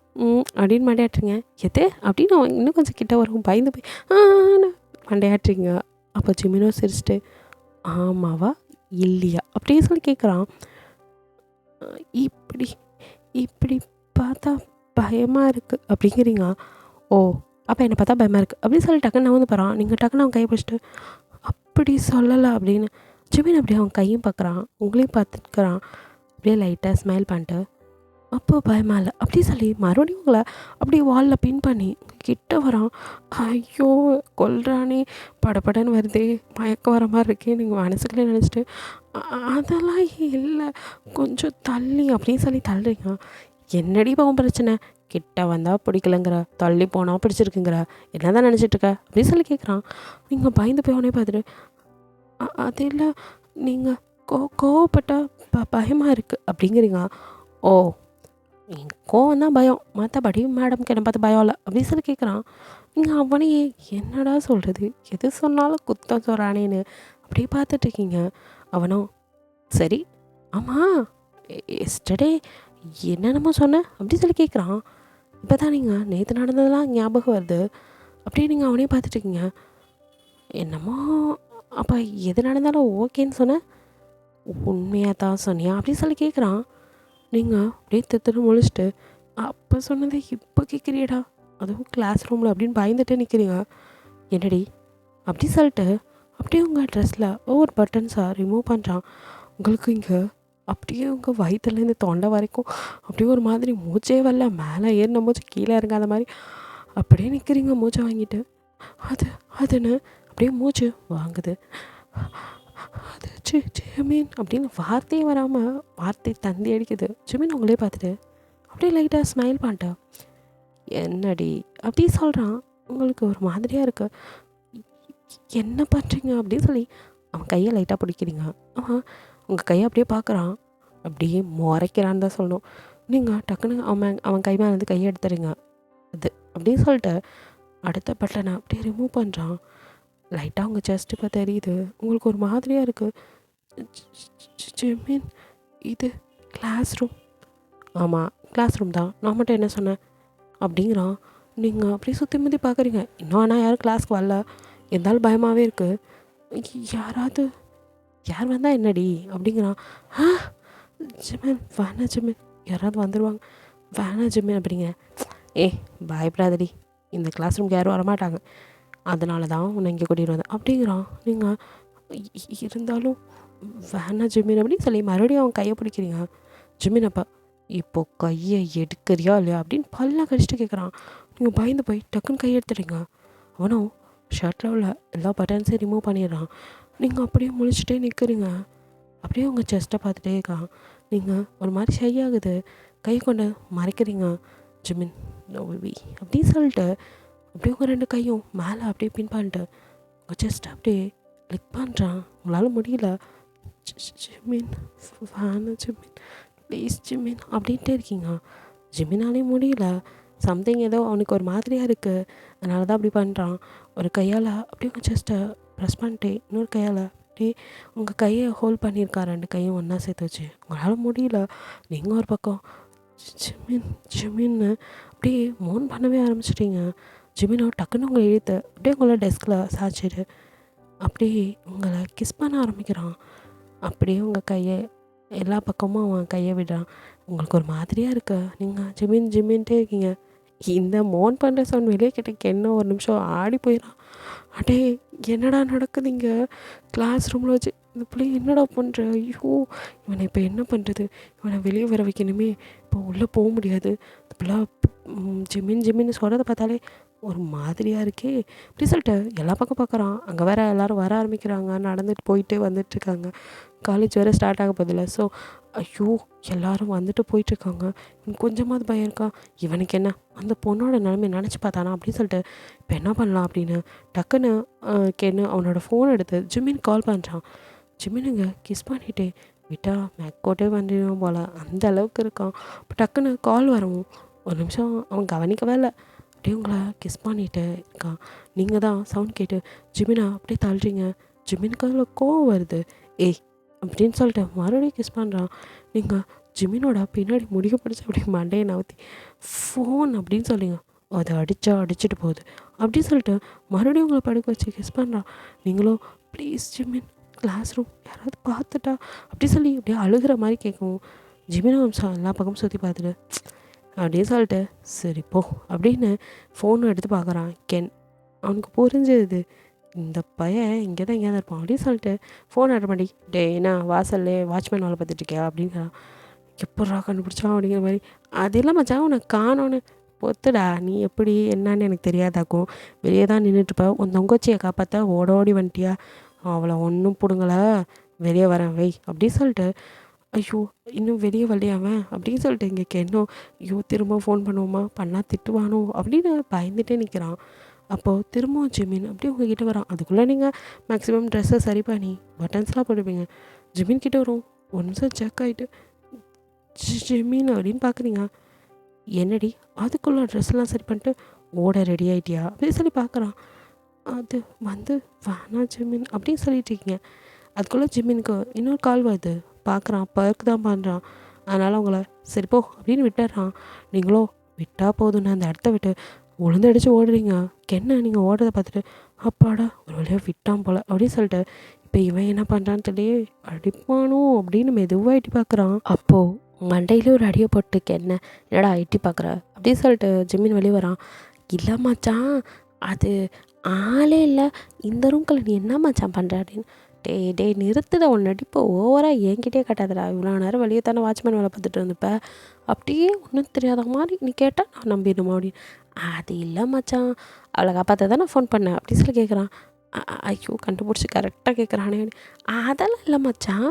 அப்படின்னு மண்டையாட்டுறீங்க. எது அப்படின்னு அவன் இன்னும் கொஞ்சம் கிட்ட வரும். பயந்து போய் மண்டையாட்டுறீங்க. அப்போ ஜிமினோ சிரிச்சிட்டு ஆமாவா இல்லையா அப்படின்னு சொல்லி கேட்குறான். இப்படி இப்படி பார்த்தா பயமாக இருக்குது அப்படிங்கிறீங்க. ஓ அப்போ என்னை பார்த்தா பயமாக இருக்குது அப்படின்னு சொல்லி டக்குன்னு நான் வந்து போகிறான். நீங்கள் டக்குன்னு அவன் கையை பிடிச்சிட்டு அப்படி சொல்லலை அப்படின்னு. ஜிமின் அப்படியே அவன் கையும் பார்க்குறான், உங்களையும் பார்த்துக்கிறான். அப்படியே லைட்டாக ஸ்மைல் பண்ணிட்டு அப்போ பயமா இல்லை அப்படி சொல்லி மறுபடியும் உங்களை அப்படியே வாலில் பின் பண்ணி கிட்ட வரான். ஐயோ கொல்றானே, படப்படன்னு வருதே, மயக்கம் வர மாதிரி இருக்கே நீங்கள் மனசுக்குள்ளே நினச்சிட்டு அதெல்லாம் இல்லை கொஞ்சம் தள்ளி அப்படின்னு சொல்லி தள்ளுறீங்க. என்னடி பாவம் பிரச்சனை? கிட்ட வந்தால் பிடிக்கலங்கிற, தள்ளி போனால் பிடிச்சிருக்குங்கிற, என்ன தான் நினச்சிட்ருக்க அப்படின்னு சொல்லி கேட்குறான். நீங்கள் பயந்து போய் அவனே பார்த்துட்டு அது இல்லை நீங்கள் கோவப்பட்டால் பயமாக இருக்குது அப்படிங்கிறீங்க. ஓ என் கோவம் தான் பயம், மற்றபடி மேடம்க்கு என்னை பார்த்து பயம் இல்லை அப்படின்னு சொல்லி கேட்குறான். நீங்கள் அவனையே என்னடா சொல்கிறது, எது சொன்னாலும் குத்தம் சொல்கிறானேன்னு அப்படியே பார்த்துட்ருக்கீங்க. அவனும் சரி ஆமாம் எஸ்டர்டே என்னென்னமோ சொன்னேன் அப்படின்னு சொல்லி கேட்குறான். இப்போ தான் நீங்கள் நேற்று நடந்ததெல்லாம் ஞாபகம் வருது அப்படியே நீங்கள் அவனே பார்த்துட்ருக்கீங்க. என்னமோ அப்போ எது நடந்தாலும் ஓகேன்னு சொன்னேன், உண்மையாக தான் சொன்னியா அப்படின்னு சொல்லி கேட்குறான். நீங்கள் அப்படியே திட்டுன்னு முழிச்சிட்டு அப்போ சொன்னதை இப்போ கேட்குறியடா, அதுவும் கிளாஸ் ரூமில் அப்படின்னு பயந்துட்டே நிற்கிறீங்க. என்னடி அப்படி சொல்லிட்டு அப்படியே உங்கள் ட்ரெஸ்ஸில் ஒவ்வொரு பட்டன்ஸாக ரிமூவ் பண்ணுறான். உங்களுக்கு இங்கே அப்படியே உங்கள் வயிற்றுலேருந்து தொண்டை வரைக்கும் அப்படியே ஒரு மாதிரி மூச்சே வரல, மேலே ஏறின மூச்சு கீழே இறங்காத மாதிரி அப்படியே நிற்கிறீங்க மூச்சை வாங்கிட்டு. அதுன்னு அப்படியே மூச்சு வாங்குது. அது ஜிமின் அப்படின்னு வார்த்தையே வராமல் வார்த்தை தந்தி அடிக்குது. ஜிமின் உங்களே பார்த்துட்டு அப்படியே லைட்டாக ஸ்மைல் பண்ணிட்டேன். என்னடி அப்படி சொல்கிறான். உங்களுக்கு ஒரு மாதிரியாக இருக்கு, என்ன பண்ணுறீங்க அப்படின்னு சொல்லி அவன் கையை லைட்டாக பிடிக்கிறீங்க. அவன் உங்கள் கையை அப்படியே பார்க்குறான், அப்படியே முறைக்கிறான்னு தான் சொல்லணும். நீங்கள் டக்குன்னு அவன் கை மேலே வந்து கையை எடுத்துறீங்க. அது அப்படின்னு சொல்லிட்டு அடுத்த பட்டனை அப்படியே ரிமூவ் பண்ணுறான். லைட்டாக உங்கள் செஸ்ட் இப்போ தெரியுது. உங்களுக்கு ஒரு மாதிரியாக இருக்குது. ஜிமின், இது கிளாஸ் ரூம். ஆமாம், கிளாஸ் ரூம் தான். நான் மட்டும் என்ன சொன்னேன் அப்படிங்கிறான். நீங்கள் அப்படியே சுற்றி முற்றி பார்க்குறீங்க. இன்னும் ஆனால் யாரும் கிளாஸ்க்கு வரல. இருந்தாலும் பயமாகவே இருக்குது. யார் வந்தால் என்னடி அப்படிங்கிறான். ஆ ஜிமின், வேணா ஜிமின், யாராவது வந்துடுவாங்க, வேணா ஜிமின் அப்படிங்க. பயப்படாதடி, இந்த கிளாஸ் ரூம்க்கு யாரும் வரமாட்டாங்க, அதனால தான் உன்னை இங்கே கூட்டிகிட்டு வந்தேன் அப்படிங்கிறான். நீங்கள் இருந்தாலும் வேணா ஜிமின் அப்படின்னு சொல்லி மறுபடியும் அவன் கையை பிடிக்கிறீங்க. ஜிமின் அப்பா இப்போது கையை எடுக்கிறியா இல்லையா அப்படின்னு பல்லாம் கடிச்சிட்டு கேட்குறான். நீங்கள் பயந்து போய் டக்குன்னு கையை எடுத்துடுங்க. அவனும் ஷர்ட்டில் உள்ள எல்லா பட்டன்ஸையும் ரிமூவ் பண்ணிடுறான். நீங்கள் அப்படியே முழிச்சிட்டே நிற்கிறீங்க. அப்படியே உங்கள் செஸ்ட்டை பார்த்துட்டே இருக்கான். நீங்கள் ஒரு மாதிரி ஷை ஆகுது, கை கொண்டு மறைக்கிறீங்க. ஜிமின் அப்படின்னு சொல்லிட்டு அப்படியே உங்கள் 2 கையும் மேலே அப்படியே பின் பண்ணிட்டு உங்கள் செஸ்ட்டை அப்படியே லிக் பண்ணுறான். உங்களால் முடியல. ஜிமின் வேணா ஜிமின், ப்ளீஸ் ஜிமின் அப்படின்ட்டே இருக்கீங்க. ஜிமினாலே முடியல. சம்திங் ஏதோ அவனுக்கு ஒரு மாதிரியாக இருக்குது, அதனால தான் அப்படி பண்ணுறான். ஒரு கையால் அப்படியே உங்கள் செஸ்ட்டை ப்ரெஸ் பண்ணிட்டு இன்னொரு கையால் அப்படியே உங்கள் கையை ஹோல்ட் பண்ணியிருக்கா. 2 கையும் ஒன்றா சேர்த்து வச்சு. உங்களால் முடியல. நீங்கள் ஒரு பக்கம் ஜிமின் ஜிமின்னு அப்படியே மோன் பண்ணவே ஆரம்பிச்சிட்டிங்க. ஜிமினோ டக்குன்னு உங்களை இழுத்து அப்படியே உங்களை டெஸ்கில் சாய்ச்சிட்டு அப்படியே உங்களை கிஸ் பண்ண ஆரம்பிக்கிறான். அப்படியே உங்கள் கையை எல்லா பக்கமும் அவன் கையை விடுறான். உங்களுக்கு ஒரு மாதிரியாக இருக்கு. நீங்கள் ஜிமின் ஜிமின்ட்டே இருக்கீங்க. இந்த மோன் பண்ணுற சவுண்ட் வெளியே கேட்ட என்ன ஒரு நிமிஷம் ஆடி போயிடான். அடே என்னடா நடக்குது இங்கே கிளாஸ் ரூமில் வச்சு? இந்த பிள்ளை என்னடா பண்ணுற? ஐயோ, இவனை இப்போ என்ன பண்ணுறது? இவனை வெளியே வர வைக்கணுமே. இப்போ உள்ளே போக முடியாது. இந்த பிள்ளை ஜிமின் ஜிமின்னு சொல்கிறத பார்த்தாலே ஒரு மாதிரியாக இருக்கே அப்படி சொல்லிட்டு எல்லா பக்கம் பார்க்குறான். அங்கே வேறு எல்லோரும் வர ஆரம்பிக்கிறாங்க. நடந்துட்டு போயிட்டே வந்துட்டுருக்காங்க. காலேஜ் வேறு ஸ்டார்ட் ஆக போதில்லை. ஸோ ஐயோ, எல்லோரும் வந்துட்டு போயிட்டுருக்காங்க. இவனுக்கு கொஞ்சமாவது பயம் இருக்கா? இவனுக்கு என்ன அந்த பொண்ணோட நிலைமையை நினச்சி பார்த்தானா அப்படின்னு சொல்லிட்டு இப்போ என்ன பண்ணலாம் அப்படின்னு டக்குன்னு கேன்னு அவனோட ஃபோன் எடுத்து ஜிமின் கால் பண்ணுறான். ஜிமினுங்க கிஸ் பண்ணிட்டே விட்டா மேக்கோட்டே வந்துடும் போல், அந்த அளவுக்கு இருக்கான். இப்போ டக்குன்னு கால் வரவும் ஒரு நிமிஷம் அவன் கவனிக்கவே இல்லை. அப்படியே உங்களை கிஸ் பண்ணிட்டு இருக்கான். நீங்கள் தான் சவுண்ட் கேட்டு ஜிமினா அப்படியே தள்ளுறீங்க. ஜிமினுக்கு அதில் கோவம் வருது. அப்படின்னு சொல்லிட்டு மறுபடியும் கிஸ் பண்ணுறான். நீங்கள் ஜிமினோட பின்னாடி முடிக்க பிடிச்சி அப்படி மண்டையை நவுத்தி ஃபோன் அப்படின்னு சொல்லிங்க. அதை அடிச்சுட்டு போகுது அப்படின்னு சொல்லிட்டு மறுபடியும் உங்களை படுக்க வச்சு கிஸ் பண்ணுறான். நீங்களும் ப்ளீஸ் ஜிமின், கிளாஸ் ரூம் யாராவது பார்த்துட்டா அப்படி சொல்லி அப்படியே அழுகிற மாதிரி கேட்கவும் ஜிமினா அம்சம் எல்லா பக்கமும் சுற்றி பார்த்துட்டு அப்படியே சொல்லிட்டு சரி போ அப்படின்னு ஃபோனை எடுத்து பார்க்குறான் கென். அவனுக்கு புரிஞ்சது இந்த பையன் இங்கே தான் எங்கேயா இருப்பான் அப்படின்னு சொல்லிட்டு ஃபோன் அட்டன் பண்ணி என்ன வாசல்லே வாட்ச்மேன் வேலை பார்த்துட்ருக்கியா அப்படிங்கிறான். எப்பட்றா கண்டுபிடிச்சான் அப்படிங்கிற மாதிரி. அதெல்லாம் மச்சான் உனக்கு காணோன்னு பொத்துடா, நீ எப்படி என்னான்னு எனக்கு தெரியாதாக்கும். வெளியே தான் நின்றுட்டுப்ப. உன் தொங்கச்சியை காப்பாற்ற ஓடி வந்துட்டியா? அவளை ஒன்றும் பிடுங்கலை, வெளியே வரேன் வை அப்படின்னு சொல்லிட்டு ஐயோ இன்னும் வெளியே வரலையாவன் அப்படின்னு சொல்லிட்டு இங்கே கென்னோ ஐயோ திரும்ப ஃபோன் பண்ணுவோமா, பண்ணால் திட்டுவானோ அப்படின்னு பயந்துகிட்டே நிற்கிறான். அப்போது திரும்பவும் ஜிமின் அப்படியே உங்ககிட்ட வரான். அதுக்குள்ளே நீங்கள் மேக்ஸிமம் ட்ரெஸ்ஸை சரி பண்ணி பட்டன்ஸ்லாம் போட்டுப்பீங்க. ஜிமின் கிட்டே வரும். ஒரு நிமிஷம் செக் ஆகிட்டு ஜிமின் அப்படின்னு பார்க்குறீங்க. என்னடி அதுக்குள்ளே ட்ரெஸ்லாம் சரி பண்ணிட்டு ஓட ரெடி ஆகிட்டியா அப்படின்னு சொல்லி பார்க்குறான். அது வேணா ஜிமின் அப்படின்னு சொல்லிட்டு இருக்கீங்க. அதுக்குள்ளே ஜிமினுக்கு இன்னொரு கால் வருது. பார்க்குறான், பர்க் தான் பண்ணுறான். அதனால் அவங்கள சரி போ அப்படின்னு விட்டுறான். நீங்களும் விட்டால் போதுன்னு அந்த இடத்த விட்டு உளுந்தடிச்சு ஓடுறீங்க. என்ன நீங்கள் ஓடுறதை பார்த்துட்டு அப்பாடா ஒரு வழியாக விட்டான் போல் அப்படின்னு சொல்லிட்டு இப்போ இவன் என்ன பண்ணுறான்னு சொல்லி அடிப்பானோ அப்படின்னு மெதுவாக எட்டி பார்க்குறான். அப்போது மண்டையில் ஒரு அடியை போட்டுக்கு என்னடா எட்டி பார்க்குற அப்படின்னு சொல்லிட்டு ஜிமின் வெளியே வரான். இல்லை மச்சான், அது ஆளே இல்லை இந்த ரூம்குள்ள, நீ என்ன மச்சான் பண்ணுற அப்படின்னு. டேய் நிறுத்துட, உன் நடிப்போ ஓவராக என்கிட்டே கட்டாதடா. இவ்வளோ நேரம் வெளியே தானே வாட்ச்மேன் வேலை பார்த்துட்டு இருந்துப்ப, அப்படியே ஒன்றும் தெரியாத மாதிரி நீ கேட்டால் நான் நம்பிடணுமா அப்படின்னு. அது இல்லை மச்சான், அவளை காப்பாற்ற தானே ஃபோன் பண்ணேன் அப்படி சொல்லி கேட்குறான். ஐயோ கண்டுபிடிச்சி கரெக்டாக கேட்குறானே. அதெல்லாம் இல்லை மச்சான்,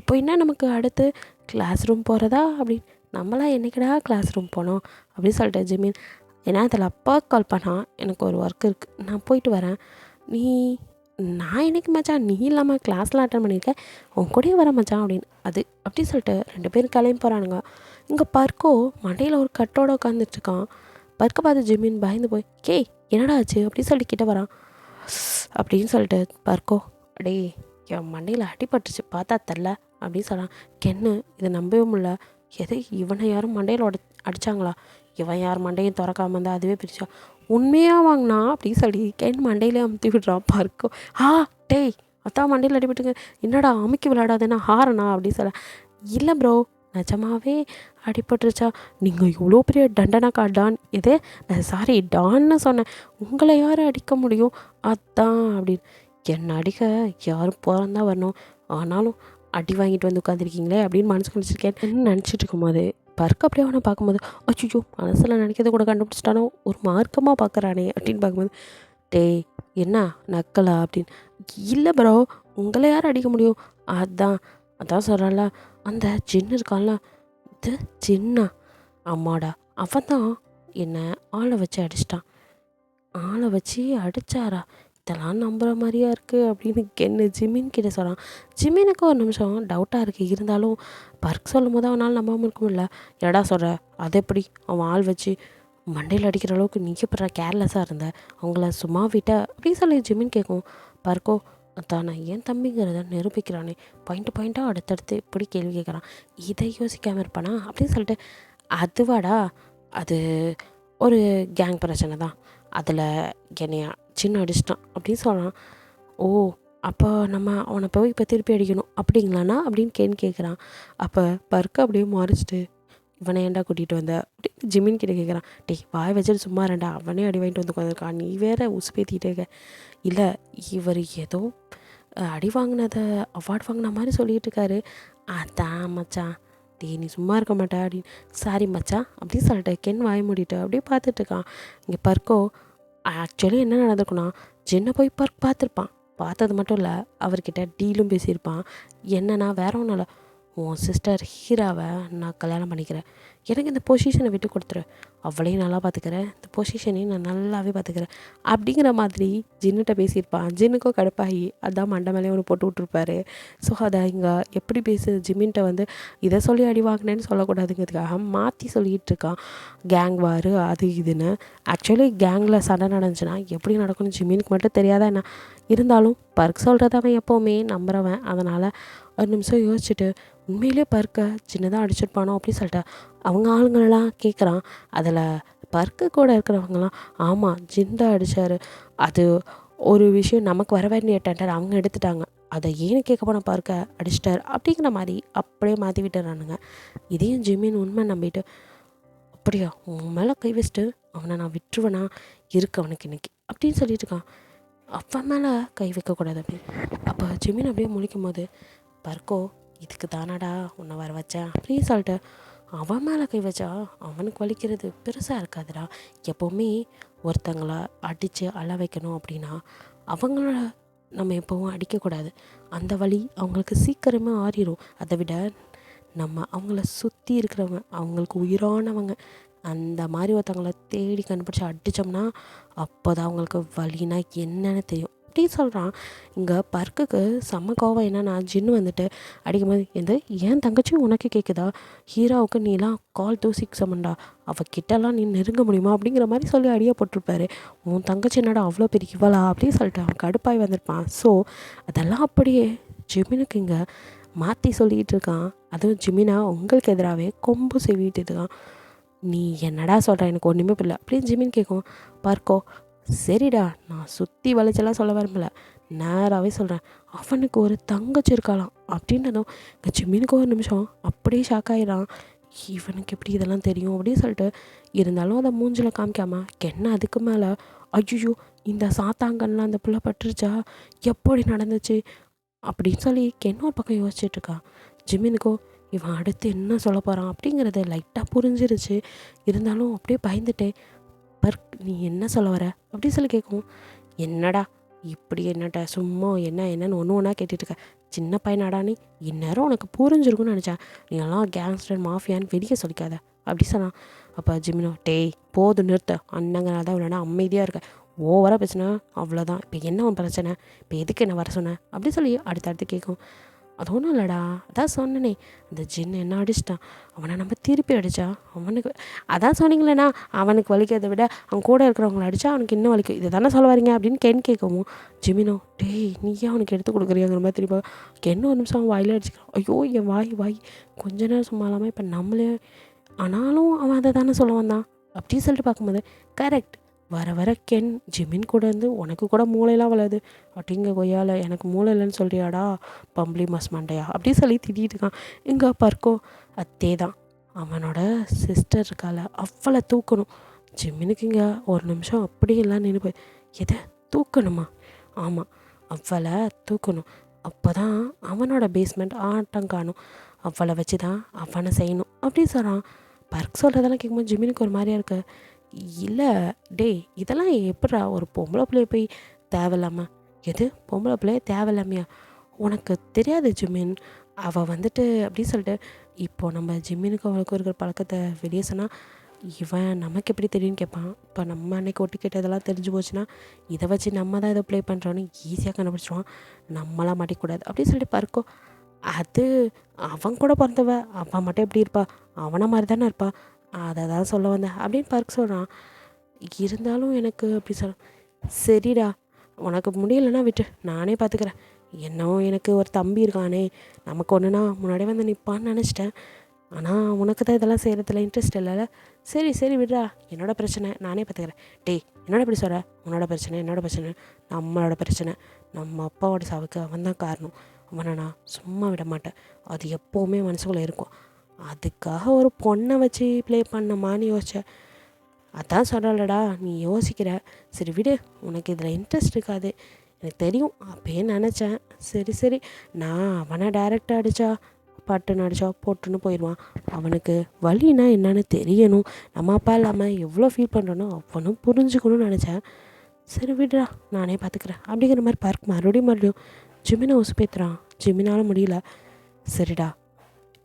இப்போ என்ன நமக்கு அடுத்து கிளாஸ் ரூம் போகிறதா அப்படின்னு. நம்மளாம் என்றைக்கடா கிளாஸ் ரூம் போனோம் அப்படின்னு சொல்லிட்டு ஜிமின். ஏன்னா அதில் அப்பா கால் பண்ணால் எனக்கு ஒரு ஒர்க் இருக்குது, நான் போயிட்டு வரேன், நீ நான் இன்னைக்கு மச்சான் நீ இல்லாமல் கிளாஸ்லாம் அட்டன் பண்ணியிருக்கேன், உன் கூடயே வர மச்சான் அப்படின்னு. அது அப்படி சொல்லிட்டு 2 பேரும் கிளம்பி போகிறானுங்க. இங்கே பர்க்கோ மண்டையில் ஒரு கட்டோட உட்காந்துட்ருக்கான். பர்க்கை பார்த்து ஜிமின் பயந்து போய், கேய் என்னடா ஆச்சு அப்படி சொல்லிட்டு கிட்ட வரான். அப்படின்னு சொல்லிட்டு பர்க்கோ, அடே என் மண்டையில் அடிபட்டுச்சு பார்த்தா தெரில அப்படின்னு சொன்னான். கென்னு இதை நம்பவே முடியல. எது இவனை யாரும் மண்டையில் அடித்தாங்களா? இவன் யார் மண்டையும் திறக்காம இருந்தால் அதுவே பிரிச்சா உண்மையாக வாங்கினா அப்படின்னு சொல்லி கென் மண்டையிலே அமுத்தி விடுறான் பர்க்கோ. டேய் அதான் மண்டையில் அடிபட்டுங்க, என்னடா அமுக்கி விளையாடாதுன்னா ஹாரனா அப்படின்னு சொல்ல. இல்லை ப்ரோ நிஜமாவே அடிபட்டுருச்சா? நீங்கள் இவ்வளோ பெரிய தண்டனைக்கா டான்? இது சாரி டான்னு சொன்னேன், உங்களை யார் அடிக்க முடியும் அதான் அப்படின்னு. என்னை அடிக்க யாரும் பிறந்தா வரணும், ஆனாலும் அடி வாங்கிட்டு வந்து உட்காந்துருக்கீங்களே அப்படின்னு மனசுக்கு நினச்சிருக்கேன் நினச்சிட்டு இருக்கும்போது பர்க்கு அப்படியே அவனை பார்க்கும்போது, அச்சுச்சோ மனசில் நினைக்கிறத கூட கண்டுபிடிச்சிட்டானோ, ஒரு மார்க்கமாக பார்க்குறானே அப்படின்னு பார்க்கும்போது, டேய் என்ன நக்கலா அப்படின்னு. இல்லை ப்ரோ உங்களை யார் அடிக்க முடியும்? அதான் சொல்கிறான்ல அந்த ஜின்னு இருக்கான்ல, இது ஜின்னா? அம்மாடா அவன் தான் என்னை ஆளை வச்சு அடிச்சிட்டான். ஆளை வச்சு அடித்தாரா? இதெல்லாம் நம்புகிற மாதிரியா இருக்குது அப்படின்னு கென்னு ஜிமின் கிட்ட சொல்கிறான். ஜிமினுக்கு ஒரு நிமிஷம் டவுட்டாக இருக்குது. இருந்தாலும் பர்க் சொல்லும் போது அவனால் நம்பாமல் இருக்கும்ல. எடா சொல்கிற அது எப்படி அவன் ஆள் வச்சு மண்டையில் அடிக்கிற அளவுக்கு நீ எப்படா கேர்லெஸ்ஸாக இருந்த, அவங்கள சும்மா விட்ட அப்படின்னு சொல்லி ஜிமின் கேட்கும். பர்க்கோ அதான் நான் ஏன் தம்பிங்கிறத நிரூபிக்கிறானே, பாயிண்ட்டாக அடுத்தடுத்து இப்படி கேள்வி கேட்குறான், இதை யோசிக்காமல் இருப்பானா அப்படின்னு சொல்லிட்டு, அதுவாடா அது ஒரு கேங் பிரச்சனை தான், அதில் என்னையா சின்ன அடிச்சிட்டான் அப்படின்னு சொல்கிறான். ஓ அப்போ நம்ம அவனை போய் இப்போ திருப்பி அடிக்கணும் அப்படிங்களாண்ணா அப்படின்னு கேட்குறான். அப்போ பர்க்கு அப்படியே மறைச்சிட்டு, இவனை ஏன்டா கூட்டிகிட்டு வந்த அப்படின்னு ஜிமின் கிட்ட கேட்குறான். டேய் வாய் வச்சுட்டு சும்மா ரெண்டா, அவனே அடி வாங்கிட்டு வந்து உட்காந்துருக்கான், நீ வேற உசுப்பேத்திட்டே இருக்க. இல்லை இவர் ஏதோ அடி வாங்கினதை அவார்ட் வாங்கின மாதிரி சொல்லிகிட்டு இருக்காரு. அதான் மச்சான், டேய் நீ சும்மா இருக்க மாட்டா அப்படின்னு. சாரி மச்சான் அப்படின்னு சொல்லிட்டு கென் வாய் மூடிட்டு அப்படியே பார்த்துட்ருக்கான். இங்கே பர்க்கோ ஆக்சுவலி என்ன நடந்திருக்குன்னா, ஜின்னை போய் பர்க் பார்த்துருப்பான். பார்த்தது மட்டும் இல்லை, அவர்கிட்ட டீலும் பேசியிருப்பான். என்னன்னா வேற ஒன்றும் இல்லை, உன் சிஸ்டர் ஹீராவை நான் கல்யாணம் பண்ணிக்கிறேன், எனக்கு இந்த பொசிஷனை விட்டு கொடுத்துரு, அவளையும் நல்லா பார்த்துக்கிறேன், இந்த பொசிஷனையும் நான் நல்லாவே பார்த்துக்கிறேன் அப்படிங்கிற மாதிரி ஜின்னுகிட்ட பேசியிருப்பான். ஜின்னுக்கும் கடுப்பாகி அதான் மண்டை மேலே ஒன்று போட்டு விட்ருப்பாரு. ஸோ அதை இங்கே எப்படி ஜிமின்கிட்ட வந்து இதை சொல்லி அடி வாங்கினேன்னு சொல்லக்கூடாதுங்கிறதுக்காக மாற்றி சொல்லிகிட்டு இருக்கான். கேங் வாரு அது இதுன்னு. ஆக்சுவலி கேங்கில் சண்டை நடந்துச்சுன்னா எப்படி நடக்கணும் ஜிமினுக்கு மட்டும் தெரியாதா என்ன? இருந்தாலும் பர்க் சொல்கிறத அவன் எப்போவுமே நம்புகிறவன். அதனால் ஒரு நிமிஷம் யோசிச்சுட்டு, உண்மையிலே பர்க்கை சின்னதாக அடிச்சிருப்பானோ அப்படின்னு சொல்லிட்டு அவங்க ஆளுங்களெல்லாம் கேட்குறான். அதில் பர்க்கு கூட இருக்கிறவங்களாம் ஆமாம் ஜின் தான் அடித்தார், அது ஒரு விஷயம் நமக்கு வர வேண்டிய டெண்டர் அவங்க எடுத்துட்டாங்க, அதை ஏன்னு கேட்க போனால் பர்க்கை அடிச்சிட்டார் அப்படிங்கிற மாதிரி அப்படியே மாற்றி விட்டுறானுங்க. இதையும் ஜிமின் உண்மை நம்பிட்டு, அப்படியா உன் மேலே கை வச்சுட்டு அவனை நான் விட்டுருவேனா இருக்கு அவனுக்கு இன்னைக்கு அப்படின்னு சொல்லிட்டு இருக்கான். அவன் மேலே கை வைக்கக்கூடாது அப்படின்னு. அப்போ ஜிமின் அப்படியே முழிக்கும் போது, பர்க்கோ இதுக்கு தானாடா உன்னை வர வச்சேன் அப்படின்னு சொல்லிட்டு அவன் மேலே கை வச்சா அவனுக்கு வலிக்கிறது பெருசாக இருக்காதுடா. எப்போவுமே ஒருத்தங்களை அடித்து அழ வைக்கணும் அப்படின்னா அவங்கள நம்ம எப்போவும் அடிக்கக்கூடாது. அந்த வலி அவங்களுக்கு சீக்கிரமே ஆறிடும். அதை விட நம்ம அவங்கள சுற்றி இருக்கிறவங்க, அவங்களுக்கு உயிரானவங்க, அந்த மாதிரி ஒருத்தவங்களை தேடி கண்டுபிடிச்சி அடித்தோம்னா அப்போ தான் அவங்களுக்கு வலினா என்னன்னு தெரியும் அப்படின்னு சொல்கிறான். இங்கே பர்க்குக்கு செம்ம கோவம். என்னன்னா ஜின்னு வந்துட்டு அடிக்கும்போது, எந்த ஏன் தங்கச்சி உனக்கு கேட்குதா, ஹீராவுக்கு நீலாம் கால் தூ சிக்ஸமண்டா, அவகிட்டலாம் நீ நெருங்க முடியுமா அப்படிங்கிற மாதிரி சொல்லி அடியை போட்டிருப்பாரு. உன் தங்கச்சி என்னடா அவ்வளோ பெரிய இவளா அப்படின்னு சொல்லிட்டு அவன் கடுப்பாய் வந்திருப்பான். ஸோ அதெல்லாம் அப்படியே ஜிமினுக்கு இங்கே மாற்றி சொல்லிகிட்டு இருக்கான். அதுவும் ஜிமினா உங்களுக்கு எதிராகவே கொம்பு செவிட்டு இருக்கான். நீ என்னடா சொல்கிற, எனக்கு ஒன்றுமே புரியல அப்படின்னு ஜிமின் கேட்கும். பர்க்கோ சரிடா நான் சுற்றி வளைச்செல்லாம் சொல்ல வரல, நேராகவே சொல்கிறேன், அவனுக்கு ஒரு தங்கச்சி இருக்கலாம் அப்படின்னதும் இந்த ஜிமினுக்கு ஒரு நிமிஷம் அப்படியே ஷாக் ஆகிடான். இவனுக்கு எப்படி இதெல்லாம் தெரியும் அப்படின்னு சொல்லிட்டு, இருந்தாலும் அதை மூஞ்சில் காமிக்காமல் என்ன அதுக்கு மேலே, ஐயோ இந்த சாத்தாங்கன்லாம் அந்த புள்ள பட்டுருச்சா, எப்படி நடந்துச்சு அப்படின்னு சொல்லி ஒரு பக்கம் யோசிச்சுட்ருக்கான். ஜிமினுக்கோ இவன் அடுத்து என்ன சொல்ல போகிறான் அப்படிங்கிறத லைட்டாக புரிஞ்சிருச்சு. இருந்தாலும் அப்படியே பயந்துட்டேன். பர்க் நீ என்ன சொல்ல வர அப்படின்னு சொல்லி கேட்கும். என்னடா இப்படி என்னட்ட சும்மா என்னன்னு ஒன்று கேட்டுட்ருக்க, சின்ன பையனாடா நீ, இந்நேரம் உனக்கு புரிஞ்சிருக்குன்னு நினச்சேன், நீ எல்லாம் கேங்ஸ்டர் மாஃபியான்னு வெளியே சொல்லிக்காத அப்படி சொன்னான். அப்போ ஜிமினோ டேய் போதும் நிறுத்த, அண்ணங்கனால தான் இல்லைனா அமைதியாக இருக்க, ஓவராக பேசினா அவ்வளோதான். இப்போ என்ன உன் பிரச்சனை, இப்போ எதுக்கு என்ன வர சொன்னேன் அப்படி சொல்லி அடுத்தடுத்து கேட்கும். அது ஒன்றும் இல்லைடா, அதான் சொன்னனே அந்த ஜின்னு என்ன அடிச்சிட்டான், அவனை நம்ம திருப்பி அடித்தா அவனுக்கு, அதான் சொன்னீங்களேண்ணா அவனுக்கு வலிக்கிறதை விட அவன் கூட இருக்கிறவங்கள அடித்தா அவனுக்கு இன்னும் வலிக்கும், இதை தானே சொல்ல வரீங்க அப்படின்னு கென் கேட்கவும் ஜிமினோ டேய் நீயே அவனுக்கு எடுத்து கொடுக்குறியாங்கிற மாதிரி திருப்பா கென் ஒரு நிமிஷம் அவன் வாயிலே அடிச்சுக்கிறான். ஐயோ என் வாய் கொஞ்ச நேரம் சும்மா இல்லாமல் இப்போ நம்மளே, ஆனாலும் அவன் அதை தானே சொல்ல வந்தான் அப்படின்னு சொல்லிட்டு பார்க்கும்போது கரெக்ட். வர வர கென் ஜிமின் கூட இருந்து உனக்கு கூட மூளையெல்லாம் வளருது அப்படிங்க கொய்யால, எனக்கு மூளை இல்லைன்னு சொல்கிறியாடா பம்பளி மாஸ் மண்டையா அப்படி சொல்லி திட்டிகிட்டு இருக்கான். இங்கே பர்க்கோ அதே தான், அவனோட சிஸ்டர் இருக்கால அவளை தூக்கணும். ஜிமினுக்கு இங்கே ஒரு நிமிஷம் அப்படியெல்லாம் நின்று போய் எதை தூக்கணுமா, ஆமாம் அவளை தூக்கணும், அப்போ தான் அவனோட பேஸ்மெண்ட் ஆட்டம் காணும், அவளை வச்சு தான் அவனை செய்யணும் அப்படின்னு சொல்கிறான். பர்க் சொல்கிறதெல்லாம் கேட்கும்போது ஜிமினுக்கு ஒரு மாதிரியா இருக்கு. இல்லை டேய் இதெல்லாம் எப்படா ஒரு பொம்பளை பிள்ளைய போய் தேவையில்லாமல், எது பொம்பளை பிள்ளைய தேவையில்லாமையா, உனக்கு தெரியாது ஜிமின், அவள் வந்துட்டு அப்படி சொல்லிட்டு இப்போது நம்ம ஜிம்மினுக்கு அவளுக்கு இருக்கிற பழக்கத்தை வெளியே சொன்னால் இவன் நமக்கு எப்படி தெரியும்னு கேட்பான். இப்போ நம்ம அன்னைக்கு ஒட்டு கேட்டதெல்லாம் தெரிஞ்சு போச்சுன்னா இதை வச்சு நம்ம தான் இதை ப்ளே பண்ணுறோன்னு ஈஸியாக கண்டுபிடிச்சிடுவான், நம்மளாம் மாட்டிக்கூடாது அப்படின்னு சொல்லிட்டு பறக்கோ. அது அவன் கூட பிறந்தவ, அவன் மட்டும் எப்படி இருப்பா, அவனை மாதிரி தானே இருப்பா, அதை தான் சொல்ல வந்தேன் அப்படின்னு பர்க் சொல்கிறான். இருந்தாலும் எனக்கு அப்படி சொல்ல, சரிடா உனக்கு முடியலைன்னா விட்டு நானே பார்த்துக்கிறேன், என்னவோ எனக்கு ஒரு தம்பி இருக்கானே நமக்கு ஒன்றுனா முன்னாடியே வந்து நிற்பான்னு நினச்சிட்டேன், ஆனால் உனக்கு தான் இதெல்லாம் செய்கிறதுல இன்ட்ரெஸ்ட் இல்லைல்ல, சரி விடுறா என்னோடய பிரச்சனை நானே பார்த்துக்கிறேன். டேய் என்னோட இப்படி சொல்கிற, உன்னோட பிரச்சனை என்னோடய பிரச்சனை நம்மளோட பிரச்சனை, நம்ம அப்பாவோட சாவுக்கு அவன் தான் காரணம், அவனை நான் சும்மா விட மாட்டேன், அது எப்போவுமே மனசுக்குள்ளே இருக்கும், அதுக்காக ஒரு பொண்ணை வச்சு ப்ளே பண்ணமான்னு யோசித்தேன், அதான் சொல்கிறலடா நீ யோசிக்கிற, சரி விடு உனக்கு இதில் இன்ட்ரெஸ்ட் இருக்காது எனக்கு தெரியும் அப்பயே நினச்சேன், சரி நான் அவனை டைரெக்டாக அடித்தா பட்டுன்னு அடித்தா போட்டுன்னு போயிடுவான், அவனுக்கு வலினா என்னன்னு தெரியணும், நம்ம அப்பா இல்லாமல் எவ்வளோ ஃபீல் பண்ணுறனோ அவனும் புரிஞ்சுக்கணும்னு நினச்சேன், சரி விடுறா நானே பார்த்துக்கிறேன் அப்படிங்கிற மாதிரி பார்க் மறுபடியும் ஜிமினை உசுப்பேத்துறான். ஜிமினால் முடியல, சரிடா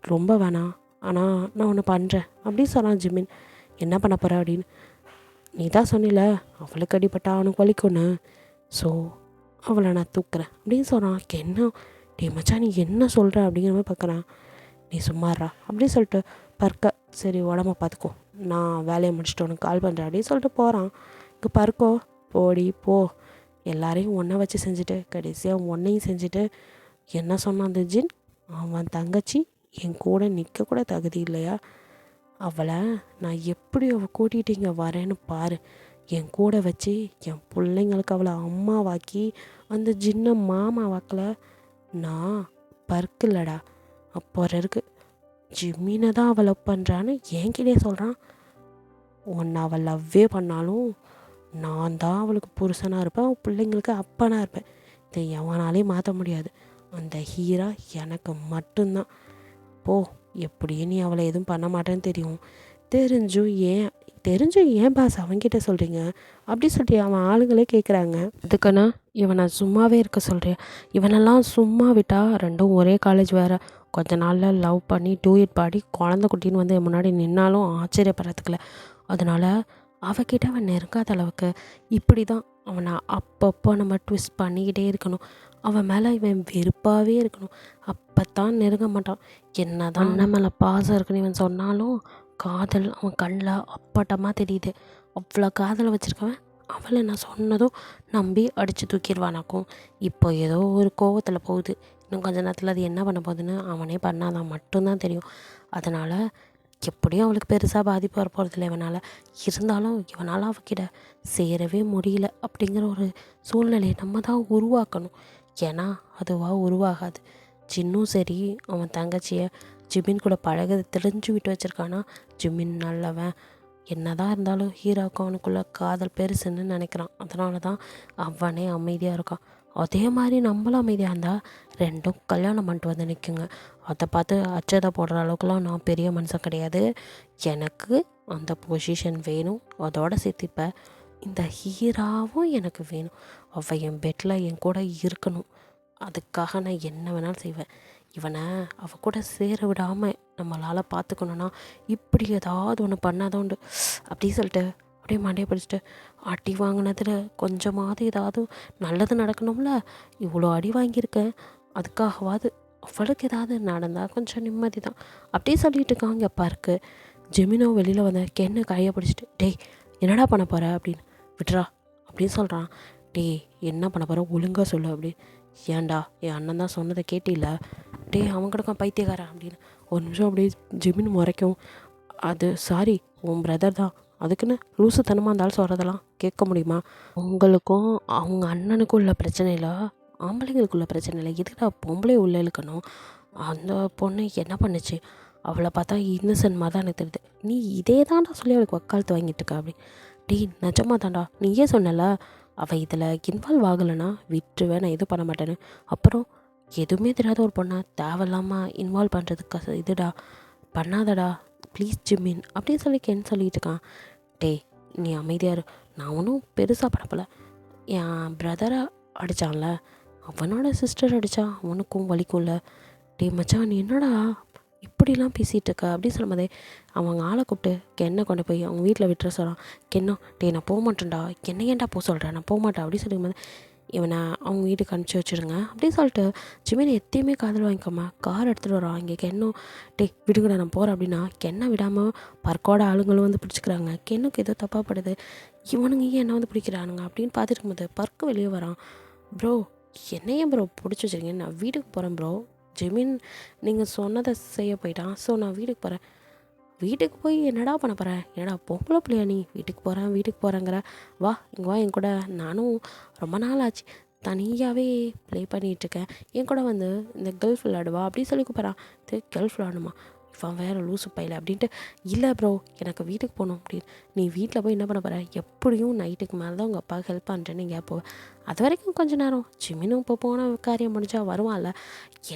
ரொம்ப வேணாம் ஆனால் நான் ஒன்று பண்ணுறேன் அப்படின்னு சொன்னான் ஜிமின். என்ன பண்ண போகிற அப்படின்னு, நீ தான் சொன்னில அவளுக்கு அடிப்பட்டா அவனுக்கு வலிக்கும்னு, ஸோ அவளை நான் தூக்குறேன் அப்படின்னு சொன்னான். என்ன டே மச்சான் நீ என்ன சொல்கிற அப்படிங்கிற மாதிரி பார்க்குறான். நீ சும்மாறா அப்படின்னு சொல்லிட்டு பர்க்க சரி உடம்ப பார்த்துக்கோ நான் வேலையை முடிச்சுட்டு உனக்கு கால் பண்ணுறேன் அப்படின்னு சொல்லிட்டு போகிறான். இங்கே பர்க்கோ போடி போ, எல்லாரையும் ஒன்றை வச்சு செஞ்சுட்டு கடைசியாக ஒன்றையும் செஞ்சுட்டு என்ன சொன்னான் அந்த ஜின், அவன் தங்கச்சி என் கூட நிற்க கூட தகுதி இல்லையா, அவளை நான் எப்படி அவள் கூட்டிகிட்டு இங்கே வரேன்னு பாரு, என் கூட வச்சு என் பிள்ளைங்களுக்கு அவளை அம்மாவாக்கி அந்த ஜின்னை மாமாவாக்கலை, நான் பர்க்கில்லடா அப்போ இருக்கு ஜிம்மினை தான் அவள் லவ் பண்ணுறான்னு என்கிட்டே சொல்கிறான். ஒன்று அவள் லவ்வே பண்ணாலும் நான் தான் அவளுக்கு புருஷனாக இருப்பேன், அவள் பிள்ளைங்களுக்கு அப்பனாக இருப்பேன், இதை எவனாலே மாற்ற முடியாது, அந்த ஹீரா எனக்கு மட்டும்தான், போ எப்படியும் நீ அவளை எதுவும் பண்ண மாட்டேன்னு தெரிஞ்சும் ஏன் பாஸ் அவன்கிட்ட சொல்கிறீங்க அப்படி சொல்லி அவன் ஆளுங்களே கேட்குறாங்க. அதுக்குன்னா இவனை சும்மாவே இருக்க சொல்கிறேன், இவனெல்லாம் சும்மா விட்டால் ரெண்டும் ஒரே காலேஜ் வேறு, கொஞ்ச நாளில் லவ் பண்ணி டூயட் பாடி குழந்தை குட்டின்னு வந்து முன்னாடி நின்னாலும் ஆச்சரியப்படுறதுக்குல, அதனால் அவகிட்ட அவன் நெருங்காத அளவுக்கு இப்படி தான் அவனை அப்பப்போ நம்ம ட்விஸ்ட் பண்ணிக்கிட்டே இருக்கணும், அவன் மேலே இவன் வெறுப்பாகவே இருக்கணும், அப்போ தான் நெருங்க மாட்டான். என்ன தான் அண்ணன் மேலே பாசம் இருக்குன்னு இவன் சொன்னாலும் காதல் அவன் கண்ணில் அப்பட்டமாக தெரியுது, அவ்வளோ காதலை வச்சுருக்கவன் அவளை நான் சொன்னதும் நம்பி அடித்து தூக்கிடுவானாக்கும். இப்போ ஏதோ ஒரு கோவத்தில் போகுது, இன்னும் கொஞ்ச நேரத்தில் அது என்ன பண்ண போகுதுன்னு அவனே பண்ணாதான் மட்டும்தான் தெரியும். அதனால் எப்படியும் அவளுக்கு பெருசாக பாதிப்பு வரப்போகிறதில்ல இவனால், இருந்தாலும் இவனால் அவகிட்ட சேரவே முடியல அப்படிங்கிற ஒரு சூழ்நிலையை நம்ம தான் உருவாக்கணும், ஏன்னா அதுவாக உருவாகாது. ஜின்னும் சரி அவன் தங்கச்சியை ஜிமின் கூட பழக தெரிஞ்சு விட்டு வச்சுருக்கானா, ஜிமின் நல்லவன், என்ன தான் இருந்தாலும் ஹீரோவுக்கு அவனுக்குள்ளே காதல் பெருசுன்னு நினைக்கிறான், அதனால தான் அவனே அமைதியாக இருக்கான். அதே மாதிரி நம்மளும் அமைதியாக இருந்தால் ரெண்டும் கல்யாணம் பண்ணிட்டு வந்து நிற்குங்க. அதை பார்த்து அச்சதை போடுற அளவுக்குலாம் நான் பெரிய மனுஷன் கிடையாது, எனக்கு அந்த பொசிஷன் வேணும், அதோட சேர்த்து இப்போ இந்த ஹீராவும் எனக்கு வேணும், அவள் என் பெட்டில் என் கூட இருக்கணும், அதுக்காக நான் என்ன வேணாலும் செய்வேன், இவனை அவள் கூட சேர விடாமல் நம்மளால் பார்த்துக்கணுன்னா இப்படி ஏதாவது ஒன்று பண்ணாதான் உண்டு அப்படி சொல்லிட்டு அப்படியே மண்டையை பிடிச்சிட்டு அடி வாங்கினதில் கொஞ்சமாவது ஏதாவது நல்லது நடக்கணும்ல, இவ்வளோ அடி வாங்கியிருக்கேன், அதுக்காகவாது அவளுக்கு ஏதாவது நடந்தால் கொஞ்சம் நிம்மதி தான் அப்படியே சொல்லிட்டு இருக்காங்க. பார்க்கு ஜெமினோ வெளியில் வந்த கென்னு கையை பிடிச்சிட்டு டேய் என்னடா பண்ண போகிற அப்படின்னு. விட்றா அப்படின்னு சொல்கிறான். டேய் என்ன பண்ண போகிற ஒழுங்காக சொல்லு அப்படின்னு. ஏன்டா என் அண்ணன் தான் சொன்னதை கேட்டில்ல, டேய் அவன் கிடக்கான் பைத்தியக்காரன் அப்படின்னு. ஒரு நிமிஷம் அப்படியே ஜெமின் முறைக்கும். அது சாரி உன் பிரதர் தான், அதுக்குன்னு லூசுத்தனமாக இருந்தாலும் சொல்கிறதெல்லாம் கேட்க முடியுமா? உங்களுக்கும் அவங்க அண்ணனுக்கும் உள்ள பிரச்சனை இல்லை, ஆம்பளைங்களுக்குள்ள பிரச்சனை இல்லை, எதுக்குடா பொம்பளை உள்ள இழுக்கணும்? அந்த பொண்ணு என்ன பண்ணுச்சு? அவளை பார்த்தா இன்னசென்ட் மாதிரி தான் எனக்கு தெரியுது. நீ இதே தான்டா சொல்லி அவளுக்கு வக்காலத்து வாங்கிட்டு இருக்கா அப்படி. டீ நிஜமா தான்டா, நீயே சொன்னல அவள் இதில் இன்வால்வ் ஆகலைன்னா விட்டுருவேன், நான் எதுவும் பண்ண மாட்டேன்னு. அப்புறம் எதுவுமே தெரியாத ஒரு பொண்ணை தேவையில்லாமல் இன்வால்வ் பண்ணுறதுக்கு இதுடா பண்ணாதடா ப்ளீஸ் ஜிமின் அப்படின்னு சொல்லி கென் சொல்லிட்டு இருக்கான். டேய் நீ அமைதியாரு, நான் ஒன்றும் பெருசாக படப்பல. என் பிரதரை அடித்தான்ல, அவனோட சிஸ்டர் அடித்தா அவனுக்கும் வலிக்கும்ல. டே மச்சான் நீ என்னடா இப்படிலாம் பேசிகிட்டு இருக்க அப்படின்னு சொல்லும்போதே அவங்க ஆளை கூப்பிட்டு கென்னை கொண்டு போய் அவங்க வீட்டில் விட்டுற சொல்கிறான். கென்னோ டே நான் போக மாட்டேன்டா, என்ன ஏன்டா போக சொல்கிறேன், நான் போக மாட்டேன் அப்படின்னு சொல்லும்போது இவனை அவங்க வீட்டுக்கு அனுப்பிச்சி வச்சுருங்க அப்படின்னு சொல்லிட்டு ஜிமினை எத்தையுமே காதல் வாங்கிக்காம கார் எடுத்துகிட்டு வரான். இங்கே கென்னோ டே விடுங்கடா நான் போகிறேன் அப்படின்னா கென்னை விடாமல் பர்க்கோட ஆளுங்களும் வந்து பிடிச்சிக்கிறாங்க. கென்னுக்கு ஏதோ தப்பாகப்படுது, இவனுங்க ஏன் என்ன வந்து பிடிக்கிறானுங்க அப்படின்னு பார்த்துட்டு இருக்கும்போது பர்க்கு வெளியே வரான். ப்ரோ என்னையே ப்ரோ பிடிச்சி வச்சுருக்கீங்க, நான் வீட்டுக்கு போகிறேன் ப்ரோ. ஜெமின் நீங்கள் சொன்னதை செய்ய போயிட்டான், ஸோ நான் வீட்டுக்கு போகிறேன். வீட்டுக்கு போய் என்னடா பண்ண போகிறேன், என்னடா பொம்பளை பிள்ளையா நீ, வீட்டுக்கு போகிறேங்கிற, வா இங்கே வா என் கூட, நானும் ரொம்ப நாள் ஆச்சு தனியாகவே ப்ளே பண்ணிகிட்ருக்கேன், என் கூட வந்து இந்த கல்ஃப் விளாடுவா அப்படின்னு சொல்லி கூப்பிட்றான். இது கல்ஃப் விளாடுமா, இவன் வேறு லூசு பையில அப்படின்ட்டு. இல்லை ப்ரோ எனக்கு வீட்டுக்கு போகணும் அப்படின்னு. நீ வீட்டில் போய் என்ன பண்ண போகிற, எப்படியும் நைட்டுக்கு மேலே தான் உங்கள் அப்பாவுக்கு ஹெல்ப் பண்ணுறேன்னு நீங்கள் போவேன், அது வரைக்கும் கொஞ்சம் நேரம் ஜிமினும் இப்போ போன காரியம் முடிஞ்சா வருவான்ல,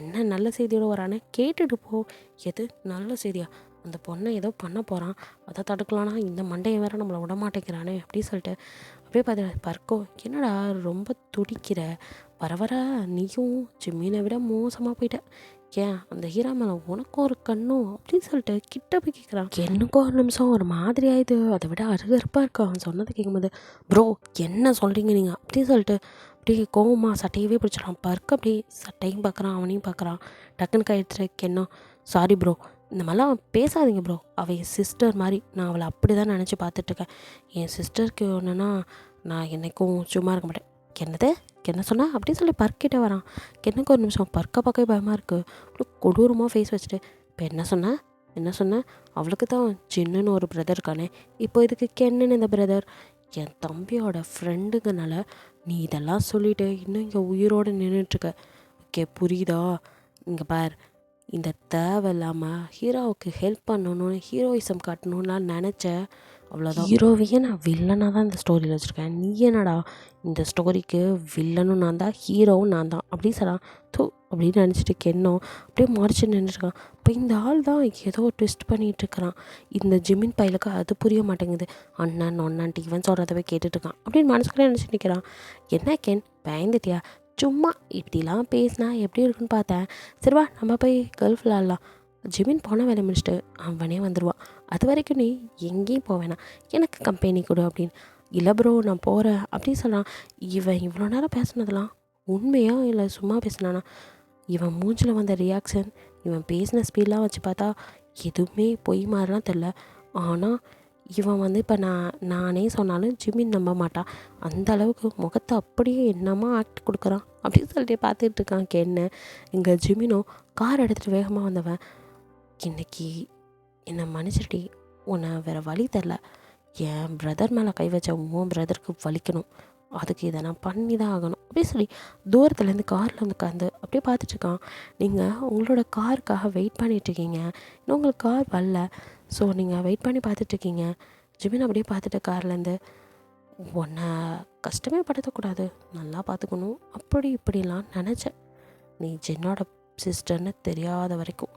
என்ன நல்ல செய்தியோடு வரானே கேட்டுட்டு போ. எது நல்ல செய்தியா, அந்த பொண்ணை ஏதோ பண்ண போகிறான், அதை தடுக்கலான்னா இந்த மண்டையை வேறு நம்மளை விட மாட்டேங்கிறானே அப்படின்னு சொல்லிட்டு அப்படியே பார்த்து பர்க்கோ என்னடா ரொம்ப துடிக்கிற, வர வர நீயும் ஜிம்மினை விட மோசமாக போயிட்ட, ஏன் அந்த ஹீரா மேலே உனக்கும் ஒரு கண்ணும் அப்படின்னு சொல்லிட்டு கிட்ட போய் கேட்குறான். எனக்கும் ஒரு நிமிஷம் ஒரு மாதிரி ஆயிடுது, அதை விட அருகருப்பாக இருக்கு அவன் சொன்னதை கேட்கும்போது. ப்ரோ என்ன சொல்கிறீங்க நீங்கள் அப்படின்னு சொல்லிட்டு அப்படியே கோவமாக சட்டையவே பிடிச்சிடான். பர்க்கு அப்படி சட்டையும் பார்க்குறான் அவனையும் பார்க்குறான். டக்குன்னு கை எடுத்துட்டு என்ன சாரி ப்ரோ, இந்த மாதிரிலாம் பேசாதீங்க ப்ரோ, அவள் என் சிஸ்டர் மாதிரி, நான் அவளை அப்படி தான் நினச்சி பார்த்துட்ருக்கேன், என் சிஸ்டருக்கு ஒன்றுனா நான் என்றைக்கும் சும்மா இருக்க மாட்டேன். என்னது என்ன சொன்னா அப்படின்னு சொல்லி பர்க்கிட்ட வரான். எனக்கு ஒரு நிமிஷம் பர்க்கை பார்க்கவே பயமாக இருக்குது. அப்படி கொடூரமாக ஃபேஸ் வச்சுட்டு இப்போ என்ன சொன்னேன், அவளுக்கு தான் ஜின்னுன்னு ஒரு பிரதர் இருக்கானே, இப்போ இதுக்கு கென்னுன்னு இந்த பிரதர், என் தம்பியோட ஃப்ரெண்டுங்கனால நீ இதெல்லாம் சொல்லிவிட்டு இன்னும் இங்கே உயிரோடு நின்றுட்டுருக்க, ஓகே புரியுதா? இங்கே பார், இந்த தேவையில்லாமல் ஹீரோவுக்கு ஹெல்ப் பண்ணணும்னு ஹீரோயிசம் காட்டணும்லாம் நினச்சேன், அவ்வளோதான். ஹீரோவையே நான் வில்லனாக தான் இந்த ஸ்டோரியில் வச்சுருக்கேன், நீ என்னடா இந்த ஸ்டோரிக்கு வில்லனும் நான் தான் ஹீரோவும் நான் தான் அப்படின்னு சொல்லலாம் தூ அப்படின்னு நினச்சிட்டு கென்னோ அப்படியே மறைச்சி நின்றுருக்கான். இப்போ இந்த ஆள் தான் ஏதோ ட்விஸ்ட் பண்ணிகிட்ருக்கிறான். இந்த ஜிமின் பையலுக்கு அது புரிய மாட்டேங்குது. அண்ணான்ட்டு இவன் சொல்கிறதவே கேட்டுட்ருக்கான் அப்படின்னு மனசுக்குள்ளே நினச்சிட்டு நிற்கிறான். என்ன கென் பயந்துட்டியா, சும்மா இப்படிலாம் பேசினா எப்படி இருக்குன்னு பார்த்தேன், சரிவா நம்ம போய் கல்ஃப் விளாட்லாம், ஜிமின் போன வேலை முடிச்சுட்டு அவனே வந்துடுவான், அது வரைக்கும் நீ எங்கேயும் போவேனா, எனக்கு கம்பெனி கொடு அப்படின்னு. இல்லை ப்ரோ நான் போகிறேன் அப்படின்னு சொன்னான். இவன் இவ்வளோ நேரம் பேசுனதெல்லாம் உண்மையா இல்லை சும்மா பேசினானா? இவன் மூஞ்சில் வந்த ரியாக்ஷன், இவன் பேசின ஸ்பீட்லாம் வச்சு பார்த்தா எதுவுமே பொய் மாதிரிலாம் தெரில. ஆனால் இவன் வந்து இப்போ நானே சொன்னாலும் ஜிமின் நம்ப மாட்டான், அந்த அளவுக்கு முகத்தை அப்படியே என்னமா ஆக்ட் கொடுக்குறான் அப்படின்னு சொல்லிட்டு பார்த்துட்டு இருக்கான் கென்னு. இங்கே ஜிமினோ கார் எடுத்துகிட்டு வேகமாக வந்தவன், இன்றைக்கி என்னை மன்னிச்சிட்டி, உன்னை வேறு வழி தெரில, என் பிரதர் மேலே கை வச்ச உன் பிரதருக்கு வலிக்கணும், அதுக்கு இதை நான் பண்ணி தான் ஆகணும் அப்படின்னு சொல்லி தூரத்துலேருந்து காரில் வந்து உட்காந்து அப்படியே பார்த்துட்ருக்கான். நீங்கள் உங்களோட காருக்காக வெயிட் பண்ணிகிட்ருக்கீங்க, இன்னும் உங்களுக்கு கார் வரல, ஸோ நீங்கள் வெயிட் பண்ணி பார்த்துட்ருக்கீங்க. ஜிமின் அப்படியே பார்த்துட்டு கார்லேருந்து, உன்னை கஷ்டமே படுத்தக்கூடாது, நல்லா பார்த்துக்கணும் அப்படி இப்படிலாம் நினச்சேன், நீ ஜென்னோட சிஸ்டர்னு தெரியாத வரைக்கும்,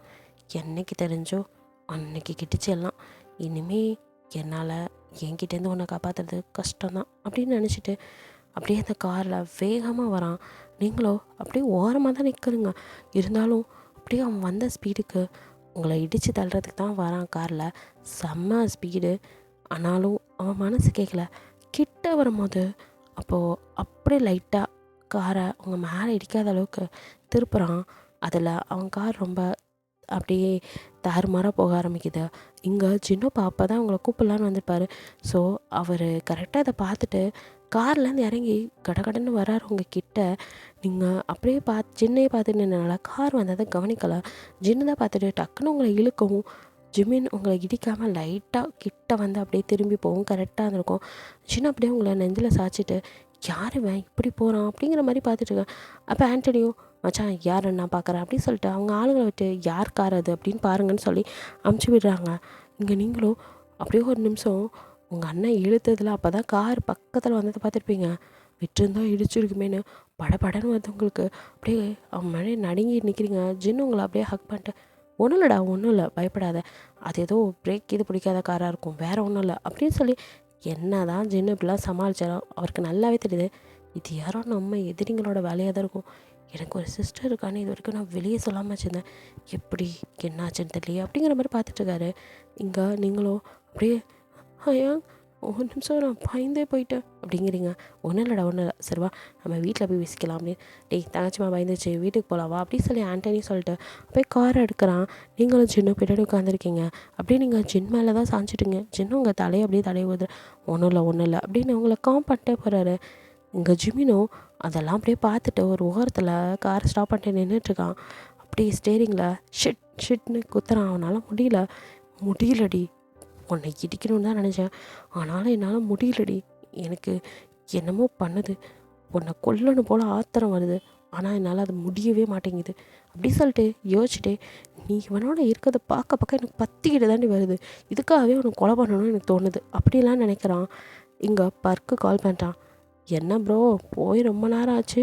என்னைக்கு தெரிஞ்சோ அன்னைக்கு கிட்டிச்சு எல்லாம், இனிமே என்னால் என்கிட்டேருந்து உன்னை காப்பாற்றுறது கஷ்டம்தான் அப்படின்னு நினச்சிட்டு அப்படியே அந்த காரில் வேகமாக வரான். நீங்களோ அப்படியே ஓரமாக தான் நிற்கிறீங்க, இருந்தாலும் அப்படியே அவன் வந்த ஸ்பீடுக்கு உங்களை இடித்து தள்ளுறதுக்கு தான் வரான் காரில், செம்ம ஸ்பீடு. ஆனாலும் அவன் மனசு கேட்கல. கிட்ட வரும்போது அப்போது அப்படியே லைட்டாக காரை அவங்க மேலே இடிக்காத அளவுக்கு திருப்புறான். அதில் அவன் கார் ரொம்ப அப்படியே தாறுமாறாக போக ஆரம்பிக்குது. இங்கே சின்னப்பா அப்போ தான் அவங்கள கூப்பிட்லான்னு வந்திருப்பார். ஸோ அவர் கரெக்டாக அதை பார்த்துட்டு கார்லேருந்து இறங்கி கடகடன்னு வராரு உங்கள் கிட்ட. நீங்கள் அப்படியே ஜின்னையே பார்த்துட்டு நின்றனால கார் வந்ததை கவனிக்கலை. ஜின்னு தான் பார்த்துட்டு டக்குன்னு உங்களை இழுக்கவும் ஜிமின் உங்களை இடிக்காமல் லைட்டாக கிட்ட வந்து அப்படியே திரும்பி போகும். கரெக்டாக இருந்திருக்கும். ஜின்னு அப்படியே உங்களை நெஞ்சில் சாய்ச்சிட்டு யார் இவன் இப்படி போகிறான் அப்படிங்கிற மாதிரி பார்த்துட்ருக்கேன். அப்போ ஆண்டனியோ மச்சான் யாருன்னு நான் பார்க்குறேன் அப்படின்னு சொல்லிட்டு அவங்க ஆளுங்களை விட்டு யார் கார் அது அப்படின்னு பாருங்கன்னு சொல்லி அமுச்சு விடுறாங்க. இங்கே நீங்களும் அப்படியே ஒரு நிமிஷம் உங்கள் அண்ணன் இழுத்ததில் அப்போ தான் கார் பக்கத்தில் வந்ததை பார்த்துருப்பீங்க. விட்டுருந்தா இடிச்சிருக்குமேனு படபடன்னு வந்து உங்களுக்கு அப்படியே அவன் மேலே நடுங்கி நிற்கிறீங்க. ஜின்னு உங்களை அப்படியே ஹக் பண்ணிட்டு ஒன்றும் இல்லைடா ஒன்றும் இல்லை பயப்படாத, அது ஏதோ பிரேக் இது பிடிக்காத காராக இருக்கும், வேறு ஒன்றும் இல்லை அப்படின்னு சொல்லி என்ன தான் ஜின்னு இப்படிலாம் சமாளித்தாலும் அவருக்கு நல்லாவே தெரியுது இது யாரோ நம்ம எதிரிங்களோட வேலையாக தான் இருக்கும். எனக்கு ஒரு சிஸ்டர் இருக்கான்னு இது வரைக்கும் நான் வெளியே சொல்லாமல் வச்சுருந்தேன், எப்படி என்னாச்சுன்னு தெரியலையே அப்படிங்கிற மாதிரி பார்த்துட்ருக்காரு. இங்கே நீங்களும் அப்படியே ஐயா ஒரு நிமிஷம் நான் பயந்தே போயிட்டேன் அப்படிங்கிறீங்க. ஒன்றும் இல்லைடா ஒன்றும் இல்லை, சரிவா நம்ம வீட்டில் போய் விசிக்கலாம் அப்படின்னு. டேய் தங்கச்சிமா பயந்துச்சு வீட்டுக்கு போகலாவா அப்படின்னு சொல்லி ஆண்டனி சொல்லிட்டு போய் காரை எடுக்கிறான். நீங்களும் ஜின்னு பின்னாடி உட்காந்துருக்கீங்க. அப்படியே நீங்கள் ஜின் மேலே தான் சாஞ்சிட்டுங்க. ஜின்னு உங்கள் தலையை அப்படியே தலையை ஊதுற ஒன்றும் இல்லை அப்படின்னு உங்களை காம் பண்ணிட்டே போகிறாரு. இங்கே ஜிமினும் அதெல்லாம் அப்படியே பார்த்துட்டு ஒரு ஓரத்தில் காரை ஸ்டாப் பண்ணிட்டு நின்றுட்டுருக்கான். அப்படியே ஸ்டேரிங்கில் ஷிட்னு குத்துறான். அவனால் முடியலடி, உன்னை இடிக்கணும்னு தான் நினச்சேன், ஆனாலும் என்னால் முடியலடி, எனக்கு என்னமோ பண்ணுது, உன்னை கொல்லணும் போல் ஆத்திரம் வருது, ஆனால் என்னால் அது முடியவே மாட்டேங்குது அப்படி சொல்லிட்டு யோசிச்சுட்டு நீ இவனோட இருக்கிறத பார்க்க எனக்கு பற்றிக்கிட்டு தாண்டி வருது, இதுக்காகவே உனக்கு கொலை பண்ணணும்னு எனக்கு தோணுது அப்படிலாம் நினைக்கிறான். இங்கே பர்க்கு கால் பண்ணுறான். என்ன ப்ரோ போய் ரொம்ப நேரம் ஆச்சு,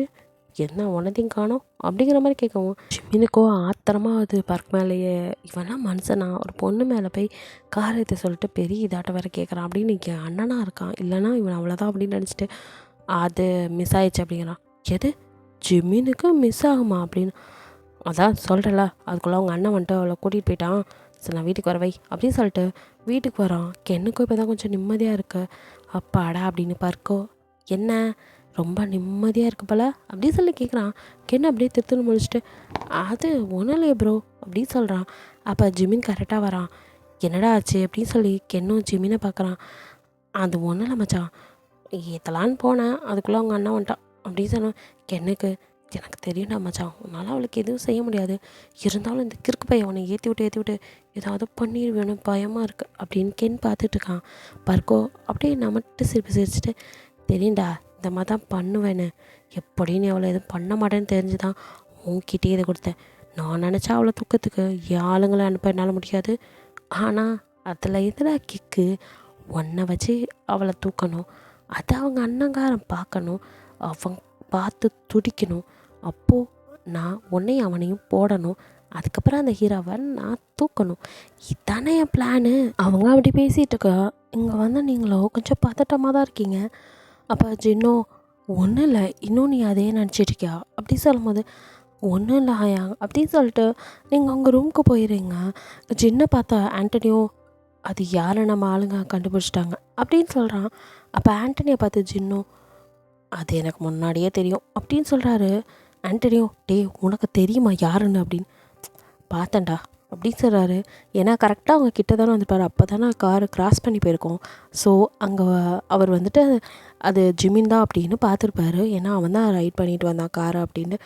என்ன உனதையும் காணோம் அப்படிங்கிற மாதிரி கேட்கவும் ஜிமினுக்கோ ஆத்திரமாக அது பர்க் மேலேயே இவெல்லாம் மனுஷனா ஒரு பொண்ணு மேலே போய் காரியத்தை சொல்லிட்டு பெரிய இதாட்ட வேறு கேட்குறான் அப்படின்னு என் அண்ணனாக இருக்கான், இல்லைனா இவன் அவ்வளோதான் அப்படின்னு நினச்சிட்டு அது மிஸ் ஆயிடுச்சு அப்படிங்கிறான். எது ஜிமினுக்கு மிஸ் ஆகுமா அப்படின்னு அதான் சொல்கிறல, அதுக்குள்ளே அவங்க அண்ணன் வந்துட்டு அவளை கூட்டிகிட்டு போயிட்டான், சரி நான் வீட்டுக்கு வரவை அப்படின்னு சொல்லிட்டு வீட்டுக்கு வரான். கென்னுக்கும் இப்போ தான் கொஞ்சம் நிம்மதியாக இருக்கு. அப்பாடா அப்படின்னு பர்க்கோ என்ன ரொம்ப நிம்மதியாக இருக்கு போல அப்படின்னு சொல்லி கேட்குறான். கென்னு அப்படியே திருத்துன்னு முடிச்சுட்டு அது ஒன்றும் இல்லையே ப்ரோ அப்படின்னு சொல்கிறான். அப்போ ஜிமின் கரெக்டாக வரான். என்னடா ஆச்சு அப்படின்னு சொல்லி கென்னும் ஜிமினை பார்க்குறான். அது ஒன்றும் இல்லை மச்சான், ஏற்றலான்னு போனேன், அதுக்குள்ளே அவங்க அண்ணன் வந்துட்டான் அப்படின்னு சொன்னான். கென்னுக்கு எனக்கு தெரியும்டா மச்சான், உன்னால் அவளுக்கு எதுவும் செய்ய முடியாது, இருந்தாலும் இந்த கிறுக்கு பையன் அவனை ஏற்றி விட்டு ஏதாவது பண்ணிடுவேன்னு பயமாக இருக்குது அப்படின்னு கென் பார்த்துட்ருக்கான். பர்கோ அப்படியே நம்மட்டு சிரிச்சிட்டு தெரியும்டா இந்த மாதிரி தான் பண்ணுவேன்னு, எப்படின்னு அவளை எதுவும் பண்ண மாட்டேன்னு தெரிஞ்சு தான் உன்கிட்டே இதை கொடுத்தேன். நான் நினச்சா அவளை தூக்கத்துக்கு ஆளுங்களை அனுப்ப என்னால் முடியாது, ஆனால் அதில் எதுனா கிக்கு, ஒன்றை வச்சு அவளை தூக்கணும், அதை அவங்க அண்ணங்காரன் பார்க்கணும், அவன் பார்த்து துடிக்கணும், அப்போது நான் உன்னையும் அவனையும் போடணும், அதுக்கப்புறம் அந்த ஹீரோவை நான் தூக்கணும், இதானே என் பிளானு. அவங்க அப்படி பேசிகிட்டு இருக்கா. இங்கே வந்து நீங்களோ கொஞ்சம் பதட்டமாக தான் இருக்கீங்க. அப்போ ஜின்னோ ஒன்றும் இல்லை, இன்னும் நீ அதே நினச்சிட்ருக்கியா அப்படி சொல்லும்போது ஒன்றும் இல்லை ஆயா அப்படின்னு சொல்லிட்டு நீங்கள் உங்கள் ரூமுக்கு போயிடுறீங்க. ஜின்னை பார்த்தா ஆண்டனியோ அது யாரை நம்ம ஆளுங்க கண்டுபிடிச்சிட்டாங்க அப்படின்னு சொல்கிறான். அப்போ ஆண்டனியை பார்த்து ஜின்னோ அது எனக்கு முன்னாடியே தெரியும் அப்படின்னு சொல்கிறாரு. ஆண்டனியோ டே உனக்கு தெரியுமா யாருன்னு அப்படின்னு பார்த்தேன்டா அப்படின்னு சொல்கிறாரு. ஏன்னா கரெக்டாக அவங்க கிட்ட தானே வந்துருப்பார், அப்போ தானே காரு கிராஸ் பண்ணி போயிருக்கோம். ஸோ அங்கே அவர் வந்துட்டு அது ஜிமின் தான் அப்படின்னு பார்த்துருப்பாரு. ஏன்னா அவன் தான் ரைட் பண்ணிட்டு வந்தான் காரை அப்படின்னு,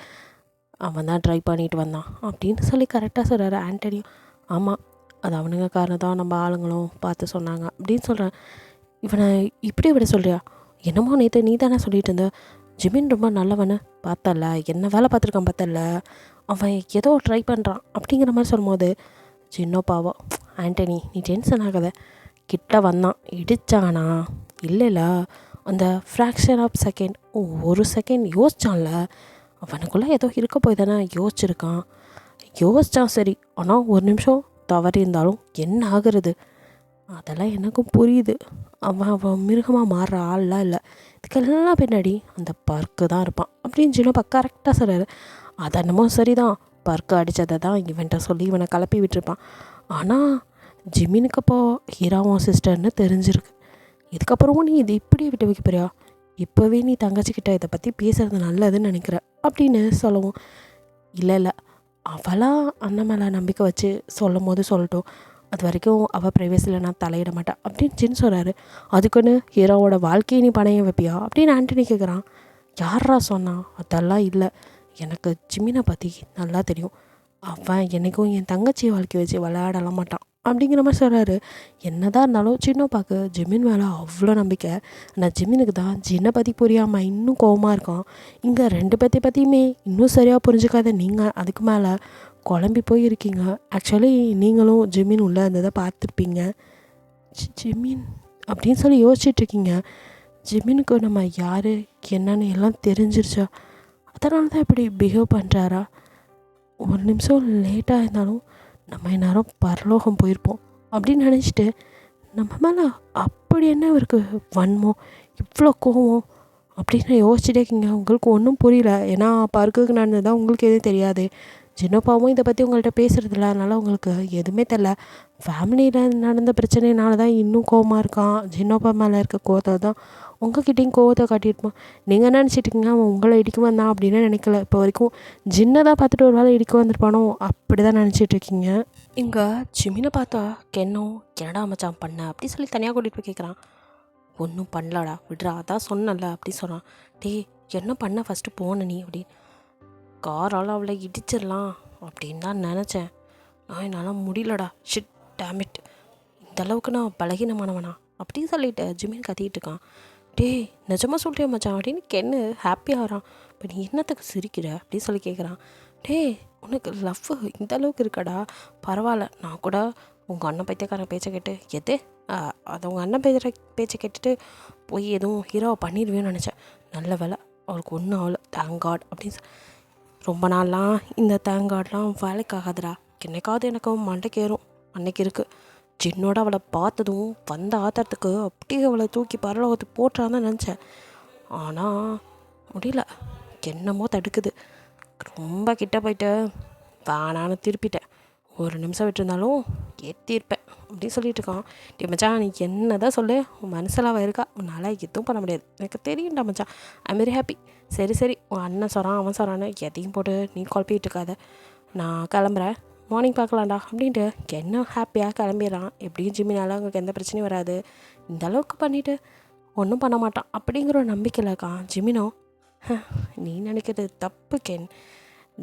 அவன் தான் ட்ரைவ் பண்ணிட்டு வந்தான் அப்படின்னு சொல்லி கரெக்டாக சொல்கிறாரு. ஆண்டனியும் ஆமாம் அது அவனுங்க காரை தான் நம்ம ஆளுங்களும் பார்த்து சொன்னாங்க அப்படின்னு சொல்கிறேன். இவனை இப்படி விட சொல்கிறியா, என்னமோ நேற்று நீ தானே சொல்லிட்டு இருந்த ஜிமின் ரொம்ப நல்லவனு பார்த்தல, என்ன வேலை பார்த்துருக்கான் பார்த்தல, அவன் ஏதோ ட்ரை பண்ணுறான் அப்படிங்கிற மாதிரி சொல்லும்போது ஜின்னோ பாவம் ஆண்டனி நீ டென்ஷன் ஆகாத, கிட்ட வந்தான் இடித்தானா இல்லை அந்த ஃப்ராக்ஷன் ஆஃப் செகண்ட் ஒரு செகண்ட் யோசிச்சான்ல, அவனுக்குள்ளே ஏதோ இருக்க போய் தானே யோசித்தான் சரி, ஆனால் ஒரு நிமிஷம் தவறி இருந்தாலும் என்ன ஆகுறது, அதெல்லாம் எனக்கும் புரியுது, அவன் மிருகமாக மாறுற ஆள்லாம் இல்லை, இதுக்கெல்லாம் பின்னாடி அந்த பர்க்கு தான் இருப்பான் அப்படின்னு ஜின்னோப்பா கரெக்டாக சொல்கிறாரு. அது என்னமோ சரிதான், பர்க்கு அடித்ததை தான் இவன்கிட்ட சொல்லி இவனை கிளப்பி விட்டுருப்பான். ஆனால் ஜிமினுக்கு அப்போ ஹீராவும் சிஸ்டர்னு தெரிஞ்சிருக்கு, இதுக்கப்புறமும் நீ இது இப்படியே விட்டு வைக்க போறியா? இப்போவே நீ தங்கச்சிக்கிட்ட இதை பற்றி பேசுகிறது நல்லதுன்னு நினைக்கிற அப்படின்னு சொல்லவும், இல்லை இல்லை, அவளாக அண்ணன் மேலே நம்பிக்கை வச்சு சொல்லும் போது சொல்லட்டும், அது வரைக்கும் அவள் ப்ரைவேசியில் நான் தலையிட மாட்டேன் அப்படின்னு ஜின் சொல்கிறாரு. அதுக்குன்னு ஹீரோவோட வாழ்க்கையை நீ பணைய வைப்பியா அப்படின்னு ஆண்டனி கேட்குறான். யாரா சொன்னா? அதெல்லாம் இல்லை, எனக்கு ஜிமினை பற்றி நல்லா தெரியும். அவன் என்றைக்கும் என் தங்கச்சி வாழ்க்கை வச்சு விளையாடலாம் மாட்டான் அப்படிங்கிற மாதிரி சொல்கிறாரு. என்னதான் இருந்தாலும் சின்னப்பாக்கு ஜிமின் மேலே அவ்வளோ நம்பிக்கை. ஆனால் ஜிமினுக்கு தான் ஜின்னை பற்றி புரியாமல் இன்னும் கோவமாக இருக்கான். இங்கே ரெண்டு பற்றியுமே இன்னும் சரியாக புரிஞ்சுக்காத நீங்கள் அதுக்கு மேலே குழம்பி போய் இருக்கீங்க. ஆக்சுவலி நீங்களும் ஜிமின் உள்ளே இருந்ததை பார்த்துருப்பீங்க. ஜிமின் அப்படின்னு சொல்லி யோசிச்சுட்ருக்கீங்க. ஜிமினுக்கு நம்ம யார் என்னன்னு எல்லாம் தெரிஞ்சிருச்சா? அதனால தான் இப்படி பிஹேவ் பண்ணுறாரா? ஒரு நிமிஷம் லேட்டாக இருந்தாலும் நம்ம எந்நேரம் பரலோகம் போயிருப்போம் அப்படின்னு நினச்சிட்டு, நம்ம மேலே அப்படி என்ன இவருக்கு வன்மம், இவ்வளோ கோவம் அப்படின்னு யோசிச்சுட்டே இருக்கீங்க. உங்களுக்கு ஒன்றும் புரியல. ஏன்னா பர்க்குக்கு நடந்ததுதான் உங்களுக்கு எதுவும் தெரியாது. ஜின்னோப்பாவும் இதை பற்றி உங்கள்கிட்ட பேசுகிறதில்ல, அதனால் உங்களுக்கு எதுவுமே தெரில. ஃபேமிலியில் நடந்த பிரச்சனைனால தான் இன்னும் கோவமாக இருக்கான். ஜின்னோப்பா மேலே இருக்க கோவத்தை தான் உங்ககிட்டையும் கோவத்தை காட்டியிருப்பான். நீங்கள் நினச்சிட்டிங்க அவன் உங்களை இடிக்க வந்தான் அப்படின்னு நினைக்கல. இப்போ வரைக்கும் ஜின்னை தான் பார்த்துட்டு ஒரு வேளை இடிக்க வந்திருப்பானோ அப்படி தான் நினச்சிட்ருக்கீங்க. இங்கே ஜிமினை பார்த்தா கென்னோ என்னடா மச்சான் பண்ண அப்படி சொல்லி தனியாக கூட்டிகிட்டு போய் கேட்குறான். ஒன்றும் பண்ணலாடா விட்றா, அதான் சொன்னல அப்படி சொன்னான். டே என்ன பண்ண ஃபஸ்ட்டு போன நீ அப்படின்னு. காரால் அவளை இடிச்சிடலாம் அப்படின்னு தான் நினச்சேன். நான் என்னால் முடியலடா, ஷிட் டேமிட், இந்தளவுக்கு நான் பலகீனமானவனா அப்படின்னு சொல்லிட்டு ஜிமின் கத்திக்கிட்டு இருக்கான். டே நிஜமாக சொல்கிறியா மச்சான் அப்படின்னு கென்னு ஹாப்பியாகிறான். இப்போ நீ என்னத்துக்கு சிரிக்கிற அப்படின்னு சொல்லி கேட்குறான். டே உனக்கு லவ் இந்த அளவுக்கு இருக்காடா, பரவாயில்ல. நான் கூட உங்கள் அண்ணன் பைத்தியக்காரன் பேச்சை கேட்டு அதை உங்கள் அண்ணன் பேச்சை கேட்டுட்டு போய் எதுவும் ஹீரோவை பண்ணிடுவேன்னு நினச்சேன். நல்ல வேலை அவளுக்கு ஒன்றும் ஆகலை, தேங்க் காட் அப்படின்னு. ரொம்ப நாள்லாம் இந்த தேங்க் காட்லாம் வேலைக்காகாதுடா. என்னைக்காவது எனக்கு மண்டைக்கு ஏறும், அன்னைக்கு இருக்குது. ஜின்னோட அவளை பார்த்ததும் வந்த ஆத்திரத்துக்கு அப்படியே அவளை தூக்கி பரலோகத்துக்கு போட்டுறான்னு நினச்சேன். ஆனால் முடியல, என்னமோ தடுக்குது. ரொம்ப கிட்ட போயிட்டு வேணான்னு திருப்பிட்டேன். ஒரு நிமிஷம் விட்டுருந்தாலும் ஏற்றிருப்பேன் அப்படின்னு சொல்லிட்டு இருக்கான். டே மச்சான் நீ என்ன தான் சொல்லு, உன் மனசெல்லாம் இருக்கா, உன்னால் எதுவும் பண்ண முடியாது, எனக்கு தெரியும்டா மச்சான். I'm very happy. சரி உன் அண்ணன் சொல்கிறான் அவன் சொல்கிறான்னு எதையும் போட்டு நீ குழப்பிட்டு இருக்காத. நான் கிளம்புறேன், மார்னிங் பார்க்கலாம்டா அப்படின்ட்டு என்ன ஹாப்பியாக கிளம்பிடுறான். எப்படியும் ஜிம்மினால அவங்களுக்கு எந்த பிரச்சனையும் வராது, இந்த அளவுக்கு பண்ணிவிட்டு ஒன்றும் பண்ண மாட்டான் அப்படிங்கிற ஒரு நம்பிக்கையில் இருக்கான் ஜிமினோ. நீ நினைக்கிறது தப்பு கென்.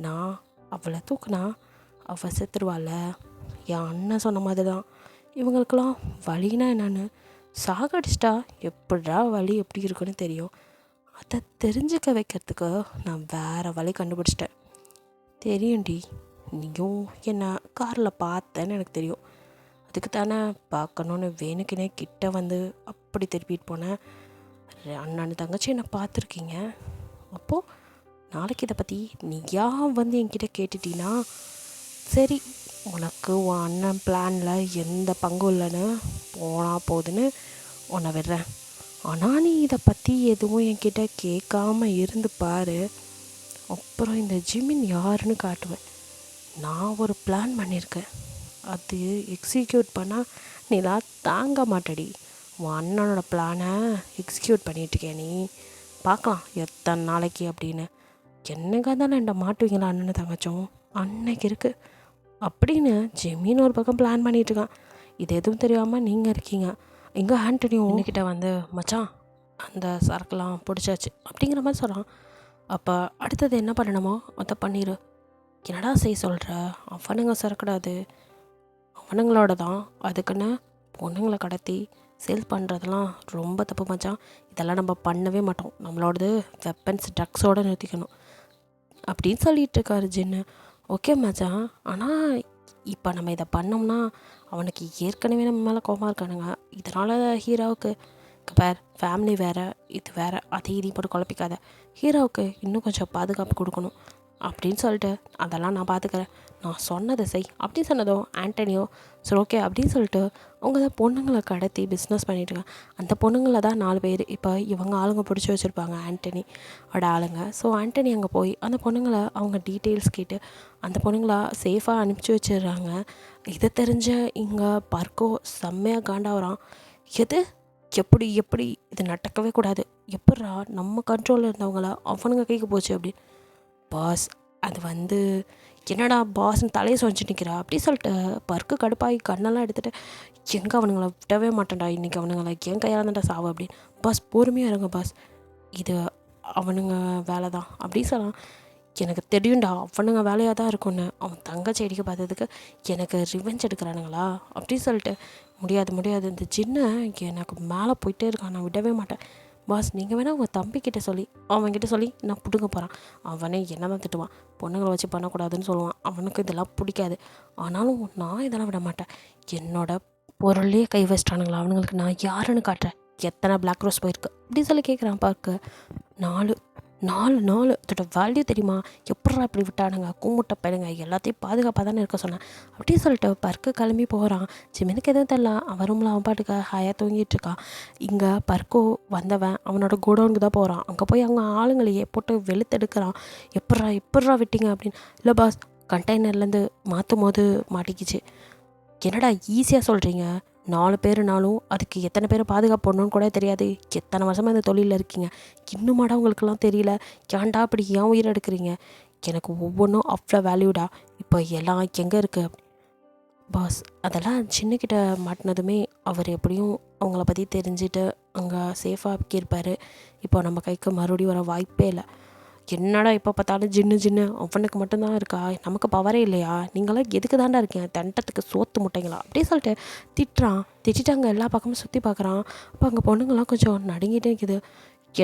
நான் அவளை தூக்குனா அவள் செத்துருவாள். என் அண்ணன் சொன்ன மாதிரி தான் இவங்களுக்கெல்லாம் வலினா என்னன்னு சாகடிச்சிட்டா எப்படா வலி எப்படி இருக்குன்னு தெரியும். அதை தெரிஞ்சுக்க வைக்கிறதுக்கு நான் வேறு வழி கண்டுபிடிச்சிட்டேன். தெரியும்டி, நீயும் என்னை காரில் பார்த்தேன்னு எனக்கு தெரியும். அதுக்கு தானே பார்க்கணுன்னு வேணுக்குனே கிட்ட வந்து அப்படி திருப்பிட்டு போனேன். அண்ணன் தங்கச்சி என்னை பார்த்துருக்கீங்க. அப்போது நாளைக்கு இதை பற்றி நீயா வந்து என்கிட்ட கேட்டுட்டீன்னா சரி, உனக்கு உன் அண்ணன் பிளானில் எந்த பங்கும் இல்லைன்னு போனால் போகுதுன்னு உன்னை விடுறேன். ஆனால் நீ இதை பற்றி எதுவும் என்கிட்ட கேட்காம இருந்து பாரு, அப்புறம் இந்த ஜிமின் யாருன்னு காட்டுவேன். நான் ஒரு பிளான் பண்ணியிருக்கேன், அது எக்ஸிக்யூட் பண்ணால் நீலாம் தாங்க மாட்டடி. உன் அண்ணனோட பிளானை எக்ஸிக்யூட் பண்ணிகிட்ருக்கேன், நீ பார்க்கலாம் எத்தனை நாளைக்கு அப்படின்னு. என்னங்க தானே என்ன மாட்டுவீங்களா அண்ணனை தங்கச்சும், அன்னைக்கு இருக்குது அப்படின்னு ஜிமின்னு ஒரு பக்கம் பிளான் பண்ணிகிட்ருக்கான். இது எதுவும் தெரியாமல் நீங்கள் இருக்கீங்க. எங்கே ஆண்டனியும் என்கிட்ட வந்து மச்சான் அந்த சரக்குலாம் பிடிச்சாச்சு அப்படிங்கிற மாதிரி சொல்கிறான். அப்போ அடுத்தது என்ன பண்ணணுமோ அதை பண்ணிடு. என்னடா செய்ய சொல்கிற, அவனுங்க சரக்கூடாது, அவனுங்களோட தான். அதுக்குன்னு பொண்ணுங்களை கடத்தி சேல்ஸ் பண்ணுறதெல்லாம் ரொம்ப தப்பு மச்சான். இதெல்லாம் நம்ம பண்ணவே மாட்டோம், நம்மளோடது வெப்பன்ஸ் ட்ரக்ஸோடு நிறுத்திக்கணும் அப்படின்னு சொல்லிகிட்டு இருக்காரு ஜின்னு. ஓகே மச்சான், ஆனால் இப்போ நம்ம இதை பண்ணோம்னா அவனுக்கு ஏற்கனவே நம்ம மேலே கோபமாக இருக்கானுங்க. இதனால் ஹீரோவுக்கு பேர் ஃபேமிலி வேறு, இது வேறு, அதை இதையும் போட்டு குழப்பிக்காத. ஹீரோவுக்கு இன்னும் கொஞ்சம் பாதுகாப்பு கொடுக்கணும் அப்படின்னு சொல்லிட்டு அதெல்லாம் நான் பார்த்துக்கிறேன், நான் சொன்னதை செய் அப்படின்னு சொன்னதோ ஆண்டனியோ சரி ஓகே அப்படின்னு சொல்லிட்டு அவங்க தான் பொண்ணுங்களை கடத்தி பிஸ்னஸ் பண்ணிகிட்ருக்காங்க. அந்த பொண்ணுங்களை தான் 4 பேர் இப்போ இவங்க ஆளுங்க பிடிச்சி வச்சுருப்பாங்க, ஆண்டனியோட ஆளுங்க. ஸோ ஆண்டனி அங்கே போய் அந்த பொண்ணுங்களை அவங்க டீட்டெயில்ஸ் கேட்டு அந்த பொண்ணுங்களை சேஃபாக அனுப்பிச்சி வச்சிடுறாங்க. இதை தெரிஞ்ச இங்கே பர்கோ செம்மையாக காண்டாகிறான். எது எப்படி எப்படி இது நடக்கவே கூடாது, எப்பட்றா நம்ம கண்ட்ரோலில் இருந்தவங்களா அவனுங்க கைக்கு போச்சு அப்படின்னு. பாஸ் அது வந்து என்னடா பாஸ்ன்னு தலையை சொஞ்சிட்டு நிற்கிறா அப்படி சொல்லிட்டு பர்க்கு கடுப்பாகி கண்ணெல்லாம் எடுத்துகிட்டு எங்கே அவனுங்களை விட்டவே மாட்டேன்டா, இன்றைக்கி அவனுங்களை என் கையால் தான்டா சாவு அப்படின்னு. பாஸ் பொறுமையாக இருங்க பாஸ், இது அவனுங்க வேலை தான் அப்படி சொல்லலாம். எனக்கு தெரியும்டா அவனுங்க வேலையாக தான் இருக்கும்னு. அவன் தங்கச்சி அடிக்க பார்த்ததுக்கு எனக்கு ரிவெஞ்ச் எடுக்கிறானுங்களா அப்படி சொல்லிட்டு முடியாது முடியாது, இந்த ஜின்னை எனக்கு மேலே போயிட்டே இருக்கான், நான் விடவே மாட்டேன். பாஸ் நீங்கள் வேணால் உங்கள் தம்பிக்கிட்ட சொல்லி அவன்கிட்ட சொல்லி நான் பிடுங்க போகிறான். அவனே என்ன தான் திட்டுவான், பொண்ணுங்களை வச்சு பண்ணக்கூடாதுன்னு சொல்லுவான். அவனுக்கு இதெல்லாம் பிடிக்காது. ஆனாலும் நான் இதெல்லாம் விட மாட்டேன். என்னோட பொருளே கை வச்சிட்டானுங்களா அவனுங்களுக்கு நான் யாருன்னு காட்டுறேன். எத்தனை பிளாக் ரோஸ் போயிருக்கு அப்படி சொல்லி கேட்குறான் பார்க்க. 4 4 அதோட வேல்யூ தெரியுமா, எப்பட்றா இப்படி விட்டானுங்க, கூமுட்டை பையனுங்க, எல்லாத்தையும் பாதுகாப்பாக தானே இருக்க சொன்னேன் அப்படி சொல்லிட்டு பர்க்கு கிளம்பி போகிறான். ஜிமினுக்கு எதுவும் தெரில, அவன் ரூமில் அவன் பாட்டுக்க ஹாயாக தூங்கிட்டு இருக்கான். இங்கே பர்க்கு வந்தவன் அவனோட கோடவுனுக்கு தான் போகிறான். அங்கே போய் அவங்க ஆளுங்களையே போட்டு வெளுத்தெடுக்கிறான். எப்பட்றா விட்டீங்க அப்படின்னு. இல்லை பாஸ், கண்டெய்னர்லேருந்து மாற்றும் போது மாட்டிக்கிச்சு. என்னடா ஈஸியாக சொல்கிறீங்க, 4 பேருனாலும் அதுக்கு எத்தனை பேரை பாதுகாப்பு பண்ணணும்னு கூட தெரியாது. எத்தனை வருஷமாக இந்த தொழிலில் இருக்கீங்க, இன்னுமாடா உங்களுக்கெல்லாம் தெரியல, ஏன்டா அப்படி ஏன் உயிரை எடுக்கிறீங்க. எனக்கு ஒவ்வொன்றும் அவ்வளோ வேல்யூடா, இப்போ எல்லாம் எங்கே இருக்குது. பாஸ் அதெல்லாம் சின்னக்கிட்ட மாட்டினதுமே அவர் எப்படியும் அவங்கள பற்றி தெரிஞ்சுட்டு அங்கே சேஃபாக ஆக்கியிருப்பார். இப்போ நம்ம கைக்கு மறுபடியும் வர வாய்ப்பே இல்லை. என்னடா இப்போ பார்த்தாலும் ஜின்னு அவனுக்கு மட்டும்தான் இருக்கா, நமக்கு பவரே இல்லையா, நீங்களாம் எதுக்கு தாண்டா இருக்கீங்க, தண்டத்துக்கு சோத்து முட்டைங்களா அப்படி சொல்லிட்டு திட்டிட்டு அங்கே எல்லா பக்கமும் சுற்றி பார்க்குறான். அப்போ அங்கே பொண்ணுங்கள்லாம் கொஞ்சம் நடுங்கிட்டே இருக்குது.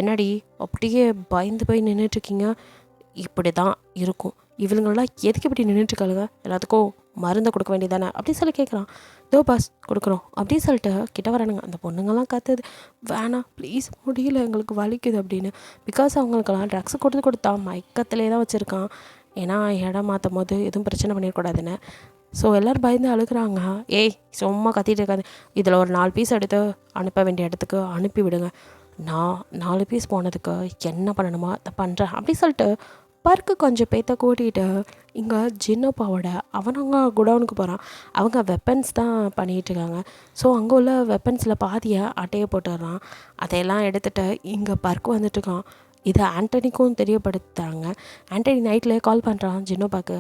என்னடி அப்படியே பயந்து போய் நின்றுட்டுருக்கீங்க, இப்படி தான் இருக்கும், இவங்களெலாம் எதுக்கு இப்படி நின்றுட்டுருக்காளுங்க, எல்லாத்துக்கும் மருந்தை கொடுக்க வேண்டியதானே அப்படி சொல்லி கேட்குறான். தோ பாஸ் கொடுக்குறோம் அப்படி சொல்லிட்டு கிட்ட வரானுங்க. அந்த பொண்ணுங்கள்லாம் கத்துது, வேணாம் ப்ளீஸ் முடியல எங்களுக்கு வலிக்குது அப்படின்னு. பிகாஸ் அவங்களுக்கெல்லாம் ட்ரக்ஸ் கொடுத்தான் மயக்கத்திலே தான் வச்சுருக்கான். ஏன்னா இடம் மாற்றும் போது எதுவும் பிரச்சனை பண்ணிடக்கூடாதுன்னு. ஸோ எல்லோரும் பயந்து அழுகிறாங்க. ஏய் சும்மா கத்திட்டு இருக்காது, இதில் ஒரு 4 பீஸ் எடுத்து அனுப்ப வேண்டிய இடத்துக்கு அனுப்பி விடுங்க, நான் 4 பீஸ் போனதுக்கு என்ன பண்ணணுமோ அதை பண்ணுறேன் அப்படி சொல்லிட்டு பர்க்கு கொஞ்சம் பேத்த கூட்டிகிட்டு இங்கே ஜின்னோப்பாவோட அவனவங்க குடவுனுக்கு போகிறான். அவங்க வெப்பன்ஸ் தான் பண்ணிகிட்ருக்காங்க. ஸோ அங்கே உள்ள வெப்பன்ஸில் பாதியை அட்டையை போட்டுடுறான். அதையெல்லாம் எடுத்துகிட்டு இங்கே பர்க்கு வந்துட்டுருக்கான். இதை ஆண்டனிக்கும் தெரியப்படுத்துகிறாங்க. ஆண்டனி நைட்டில் கால் பண்ணுறான் ஜின்னோப்பாக்கு.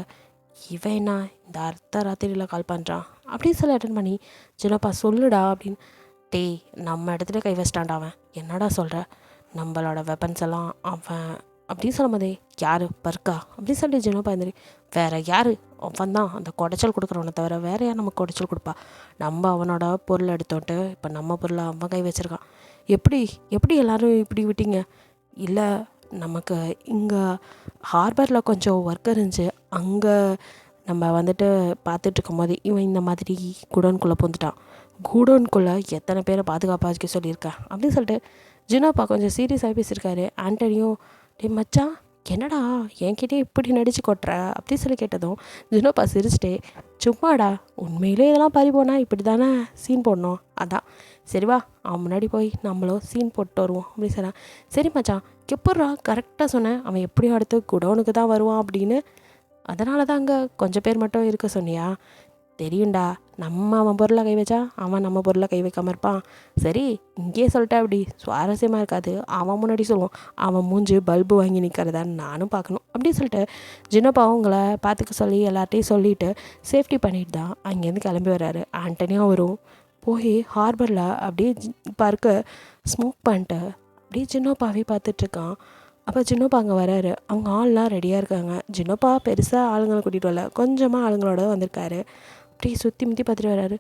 இவன் என்ன இந்த அர்த்த ராத்திரியில் கால் பண்ணுறான் அப்படின்னு சொல்லி அட்டன் பண்ணி, ஜின்னோப்பா சொல்லுடா அப்படின்னு. டேய் நம்ம இடத்துல கை வச்சிட்டான்டா அவன், என்னடா சொல்கிற, நம்மளோட வெப்பன்ஸ் எல்லாம் அவன் அப்படின்னு சொல்லும் போதே யார் பர்க்கா அப்படின்னு சொல்லி ஜின்னோப்பா இருந்துரு. வேறு யார், அவன் தான் அந்த குடைச்சல் கொடுக்குறவனை தவிர வேறு யார் நமக்கு குடைச்சல் கொடுப்பா. நம்ம அவனோட பொருளை எடுத்தோன்ட்டு இப்போ நம்ம பொருளை அவன் கை வச்சுருக்கான். எப்படி எல்லோரும் இப்படி விட்டீங்க. இல்லை நமக்கு இங்கே ஹார்பரில் கொஞ்சம் ஒர்க் இருந்துச்சு, அங்கே நம்ம வந்துட்டு பார்த்துட்ருக்கும் போது இவன் இந்த மாதிரி குடோன்குள்ளே பூந்துட்டான். குடோன்குள்ளே எத்தனை பேரை பாதுகாப்பாக வச்சுக்க சொல்லியிருக்கேன் அப்படின்னு சொல்லிட்டு ஜின்னோப்பா கொஞ்சம் சீரியஸாக பேசியிருக்காரு. ஆண்டனியும் டே மச்சான் என்னடா என்கிட்டே இப்படி நடிச்சு கொட்டுற அப்படி சொல்லி கேட்டதும் ஜின்னோப்பா சிரிச்சிட்டே, சும்மாடா உண்மையிலே இதெல்லாம் பறி போனால் இப்படி தானே சீன் போடணும், அதான் சரிவா அவன் முன்னாடி போய் நம்மளும் சீன் போட்டு வருவோம் அப்படின்னு சொன்னான். சரி மச்சான் எப்பட்றா கரெக்டாக சொன்னேன், அவன் எப்படியும் அடுத்து குடோனுக்கு தான் வருவான் அப்படின்னு. அதனால தான் அங்கே கொஞ்சம் பேர் மட்டும் இருக்க சொன்னியா. தெரியும்டா, நம்ம அவன் பொருளை கை வச்சா அவன் நம்ம பொருளை கை வைக்காமல் இருப்பான். சரி இங்கேயே சொல்லிட்டா அப்படி சுவாரஸ்யமாக இருக்காது, அவன் முன்னாடி சொல்லுவான், அவன் மூஞ்சி பல்பு வாங்கி நிற்கிறதான்னு நானும் பார்க்கணும் அப்படி சொல்லிட்டு ஜின்னோப்பா அவங்கள பார்த்துக்க சொல்லி எல்லார்ட்டையும் சொல்லிவிட்டு சேஃப்டி பண்ணிட்டு தான் அங்கேருந்து கிளம்பி வர்றாரு. ஆண்டனியும் வரும் போய் ஹார்பரில் அப்படியே பார்க்க ஸ்மோக் பண்ணிட்டு அப்படியே ஜின்னோப்பாவே பார்த்துட்ருக்கான். அப்போ ஜின்னோப்பா அங்கே வராரு. அவங்க ஆள்லாம் ரெடியாக இருக்காங்க. ஜின்னோப்பா பெருசாக ஆளுங்களை கூட்டிகிட்டு வரல, கொஞ்சமாக ஆளுங்களோட வந்திருக்காரு. அப்படியே சுற்றி முற்றி பார்த்துட்டு வர்றாரு.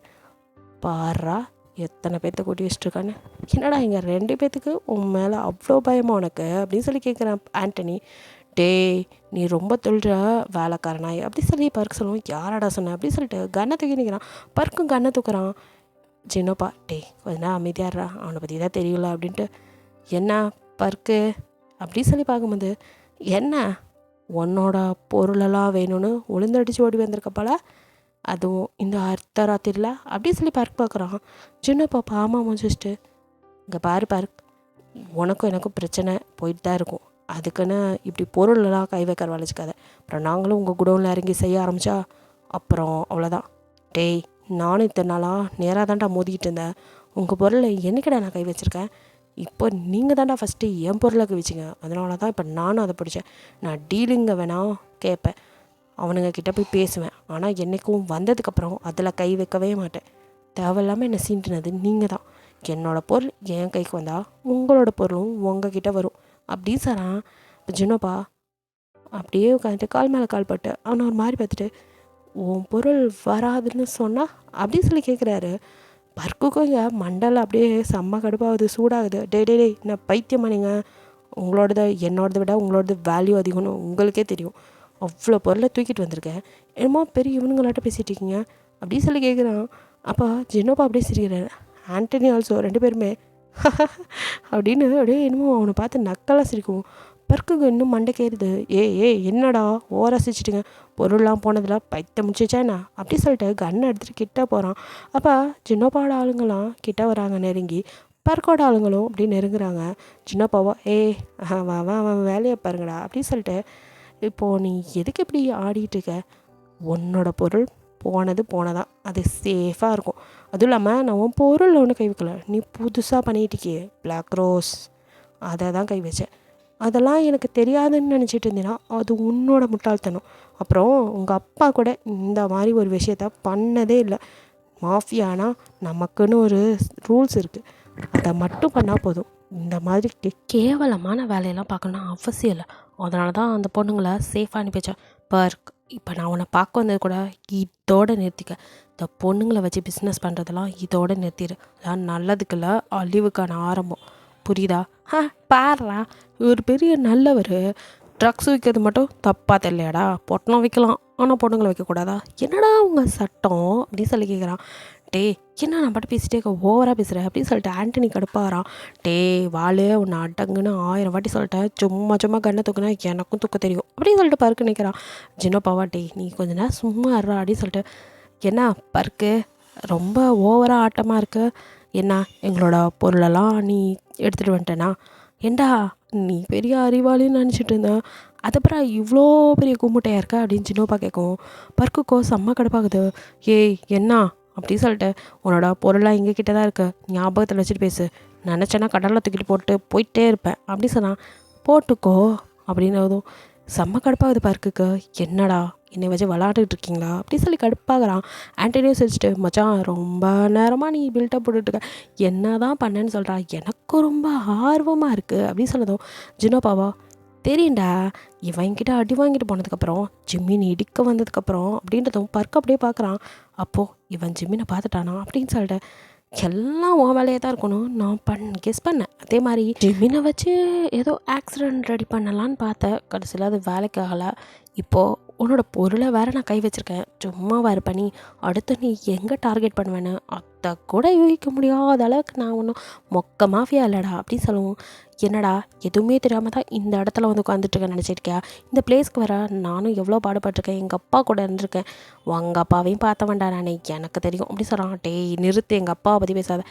பாரா எத்தனை பேர்த்த கூட்டி வச்சுட்ருக்கான்னு. என்னடா இங்கே 2 பேர்த்துக்கு உன் மேலே அவ்வளோ பயமா உனக்கு அப்படின்னு சொல்லி கேட்குறான் ஆண்டனி. டேய் நீ ரொம்ப தொல்ற வேலைக்காரனாய் அப்படி சொல்லி பர்க் சொல்லுவோம். யாராடா சொன்ன அப்படி சொல்லிட்டு கன்னை தூக்கி நிற்கிறான். பர்க்கும் கன்னை தூக்குறான். ஜின்னோப்பா டேய் கொஞ்ச நேரம் அமைதியாடுறா, அவனை பற்றி தான் தெரியல அப்படின்ட்டு. என்ன பர்க்கு அப்படி சொல்லி பார்க்கும்போது, என்ன உன்னோட பொருளெல்லாம் வேணும்னு உளுந்தடிச்சு ஓடி வந்திருக்கப்போல, அதுவும் இந்த அர்த்த ராத்திரியில் அப்படி சொல்லி பார்க்குறான். ஜின்னோப்பா பாமா முடிச்சுட்டு, இங்கே பாரு உனக்கும் எனக்கும் பிரச்சனை போயிட்டு தான் இருக்கும், அதுக்குன்னு இப்படி பொருளெல்லாம் கை வைக்கிற வளைச்சிக்காத, அப்புறம் நாங்களும் உங்கள் குடோனில் இறங்கி செய்ய ஆரம்பித்தா அப்புறம் அவ்வளோதான். டேய் நானும் இத்தனை நாளாக நேராக தான்டா மோதிக்கிட்டு இருந்தேன், உங்கள் பொருளை என்னைக்கிடா நான் கை வச்சுருக்கேன்? இப்போ நீங்கள் தாண்டா ஃபஸ்ட்டு என் பொருளை கை வச்சிங்க. அதனால தான் இப்போ நானும் அதை பிடிச்சேன். நான் டீலிங்கை வேணால் கேட்பேன், அவனுங்க கிட்டே போய் பேசுவேன். ஆனால் என்றைக்கும் வந்ததுக்கப்புறம் அதில் கை வைக்கவே மாட்டேன். தேவையில்லாமல் என்னை சீண்டினது நீங்கள் தான். என்னோடய பொருள் என் கைக்கு வந்தால் உங்களோட பொருளும் உங்ககிட்ட வரும் அப்படின்னு சொன்னான். இப்போ ஜினோபா அப்படியே உட்காந்துட்டு கால் மேலே கால் பட்டு அவனை ஒரு மாதிரி பார்த்துட்டு, உன் பொருள் வராதுன்னு சொன்னால் அப்படின்னு சொல்லி கேட்குறாரு. பர்க்குக்கும் இங்கே மண்டல அப்படியே செம்ம கடுப்பாகுது, சூடாகுது. டே நான் பைத்தியமா? நீங்கள் உங்களோடத என்னோடத விட உங்களோடது வேல்யூ அதிகம்னு உங்களுக்கே தெரியும். அவ்வளோ பொருளை தூக்கிட்டு வந்திருக்கேன், என்னமோ பெரிய இவனுங்களாட்ட பேசிகிட்டு இருக்கீங்க அப்படின்னு சொல்லி கேட்குறான். அப்போ ஜினோபா அப்படியே சிரிக்கிறாரு. ஆண்டனி ஆல்சோ, ரெண்டு பேருமே அப்படின்னு அப்படியே என்னமோ அவனை பார்த்து நக்கலாக சிரிக்கும். பர்க்குக்கு இன்னும் மண்டை கேறுது. என்னடா ஓவரா சிரிச்சிட்டுங்க, பொருள்லாம் போனதில் பைத்தியம் முடிச்சிச்சா என்ன அப்படி சொல்லிட்டு கன்னை எடுத்துகிட்டு கிட்டே போகிறான். அப்போ ஜினோபாவோட ஆளுங்களாம் கிட்ட வராங்க நெருங்கி. பர்க்கோட ஆளுங்களும் அப்படி நெருங்குறாங்க. ஜினோபாவோ அவன் வேலையை பாருங்கடா அப்படின்னு சொல்லிட்டு, இப்போது நீ எதுக்கு இப்படி ஆடிட்டுருக்க? உன்னோட பொருள் போனது போனதான், அது சேஃபாக இருக்கும். அதுவும் இல்லாமல் நான் உன் பொருள் ஒன்றும் கை வைக்கல, நீ புதுசாக பண்ணிகிட்டிருக்கியே பிளாக் ரோஸ், அதை தான் கை வச்சேன். அதெல்லாம் எனக்கு தெரியாதுன்னு நினச்சிட்டு இருந்தேன்னா அது உன்னோட முட்டாள்தனம். அப்புறம் உங்கள் அப்பா கூட இந்த மாதிரி ஒரு விஷயத்த பண்ணதே இல்லை. மாஃபியானா நமக்குன்னு ஒரு ரூல்ஸ் இருக்குது, அதை மட்டும் பண்ணால் போதும். இந்த மாதிரி கேவலமான வேலையெல்லாம் பார்க்கணுன்னா அவசியம் இல்லை. அதனால தான் அந்த பொண்ணுங்களை சேஃபாக அனுப்பிச்சேன். பர்க், இப்போ நான் உன்னை பார்க்க வந்தது கூட இதோடு நிறுத்திக்க. இந்த பொண்ணுங்களை வச்சு பிஸ்னஸ் பண்ணுறதெல்லாம் இதோடு நிறுத்திடு. அதான் நல்லதுக்குள்ள அழிவுக்கான ஆரம்பம், புரியுதா? பாருடா, இவர் பெரிய நல்லவர். ட்ரக்ஸ் விற்கிறது மட்டும் தப்பாக தெரியலையாடா? பொட்டணம் வைக்கலாம், ஆனால் பொண்ணுங்களை வைக்கக்கூடாதா? என்னடா உங்கள் சட்டம் அப்படின்னு சொல்லி கேட்குறான். என்ன நான் பாட்டு பேசிட்டே இருக்க, ஓவராக பேசுகிறேன் அப்படின்னு சொல்லிட்டு ஆண்டனி கடுப்பாகிறான். வாளே உன்னை அடங்குன்னு 1000 வாட்டி சொல்லிட்டேன், சும்மா கண்ணை தூக்குனா எனக்கும் தூக்க தெரியும் அப்படின்னு சொல்லிட்டு பருக்கு நிற்கிறான். ஜினோபாவா, நீ கொஞ்ச நேரம் சும்மா இருறா அப்படின்னு சொல்லிட்டு, என்ன பருக்கு ரொம்ப ஓவராக ஆட்டமாக இருக்குது, என்ன எங்களோட பொருளெல்லாம் நீ எடுத்துகிட்டு வந்துட்டேனா? ஏண்டா நீ பெரிய அறிவாளின்னு நினச்சிட்டு இருந்தேன், அதுக்கப்புறம் இவ்வளோ பெரிய கும்பிட்டையா இருக்க அப்படின்னு ஜினோபா கேட்கும். பர்க்குக்கோ செம்ம கடுப்பாகுது. என்ன அப்படின்னு சொல்லிட்டு, உன்னோட பொருளாக எங்கள் கிட்டே தான் இருக்குது, ஞாபகத்தில் வச்சுட்டு பேசு, நினச்சேன்னா கடலில் தூக்கிட்டு போயிட்டே இருப்பேன் அப்படி சொன்னான். போட்டுக்கோ அப்படின்னு அதுவும் செம்ம கடுப்பாகுது பர்க்குக்கு. என்னடா என்னை வச்சு விளாண்டுட்டு இருக்கீங்களா அப்படி சொல்லி கடுப்பாகிறான். ஆண்டனியும் சிரிச்சிட்டு, மச்சான் ரொம்ப நேரமாக நீ பில்டப் போட்டுட்ருக்க, என்ன தான் பண்ணேன்னு சொல்கிறா, எனக்கு ரொம்ப ஆர்வமாக இருக்குது அப்படின்னு சொன்னதும் ஜினோபாவா, தெரியுண்டா இவன்கிட்ட அடி வாங்கிட்டு போனதுக்கப்புறம் ஜிம்மின் இடிக்க வந்ததுக்கப்புறம் அப்படின்றதும் பர்க் அப்படியே பார்க்குறான். அப்போது இவன் ஜிம்மினை பார்த்துட்டானா அப்படின்னு சொல்லிட்டு, எல்லாம் உன் வேலையாக தான் இருக்கணும் நான் கெஸ் பண்ணேன். அதே மாதிரி ஜிம்மினை வச்சு ஏதோ ஆக்சிடெண்ட் ரெடி பண்ணலான்னு பார்த்தேன், கடைசியில் அது வேலைக்கு ஆகலை. இப்போது உன்னோட பொருளை வேறு நான் கை வச்சுருக்கேன், சும்மாவா இருப்ப நீ? அடுத்து நீ எங்கே டார்கெட் பண்ணுவேன்னு அதை கூட யூகிக்க முடியாத அளவுக்கு நான் ஒன்றும் மொக்க மாஃபியா இல்லைடா அப்படின்னு சொல்லுவோம். என்னடா எதுவுமே தெரியாமல் தான் இந்த இடத்துல வந்து உட்காந்துட்ருக்கேன் நினச்சிருக்கியா? இந்த பிளேஸ்க்கு வர நானும் எவ்வளோ பாடுபட்டிருக்கேன், எங்கள் அப்பா கூட இருந்திருக்கேன், உங்கள் அப்பாவையும் பார்த்த வேண்டாம் நானே, எனக்கு தெரியும் அப்படி சொல்கிறான். நிறுத்து, எங்கள் அப்பாவை பற்றி பேசாத.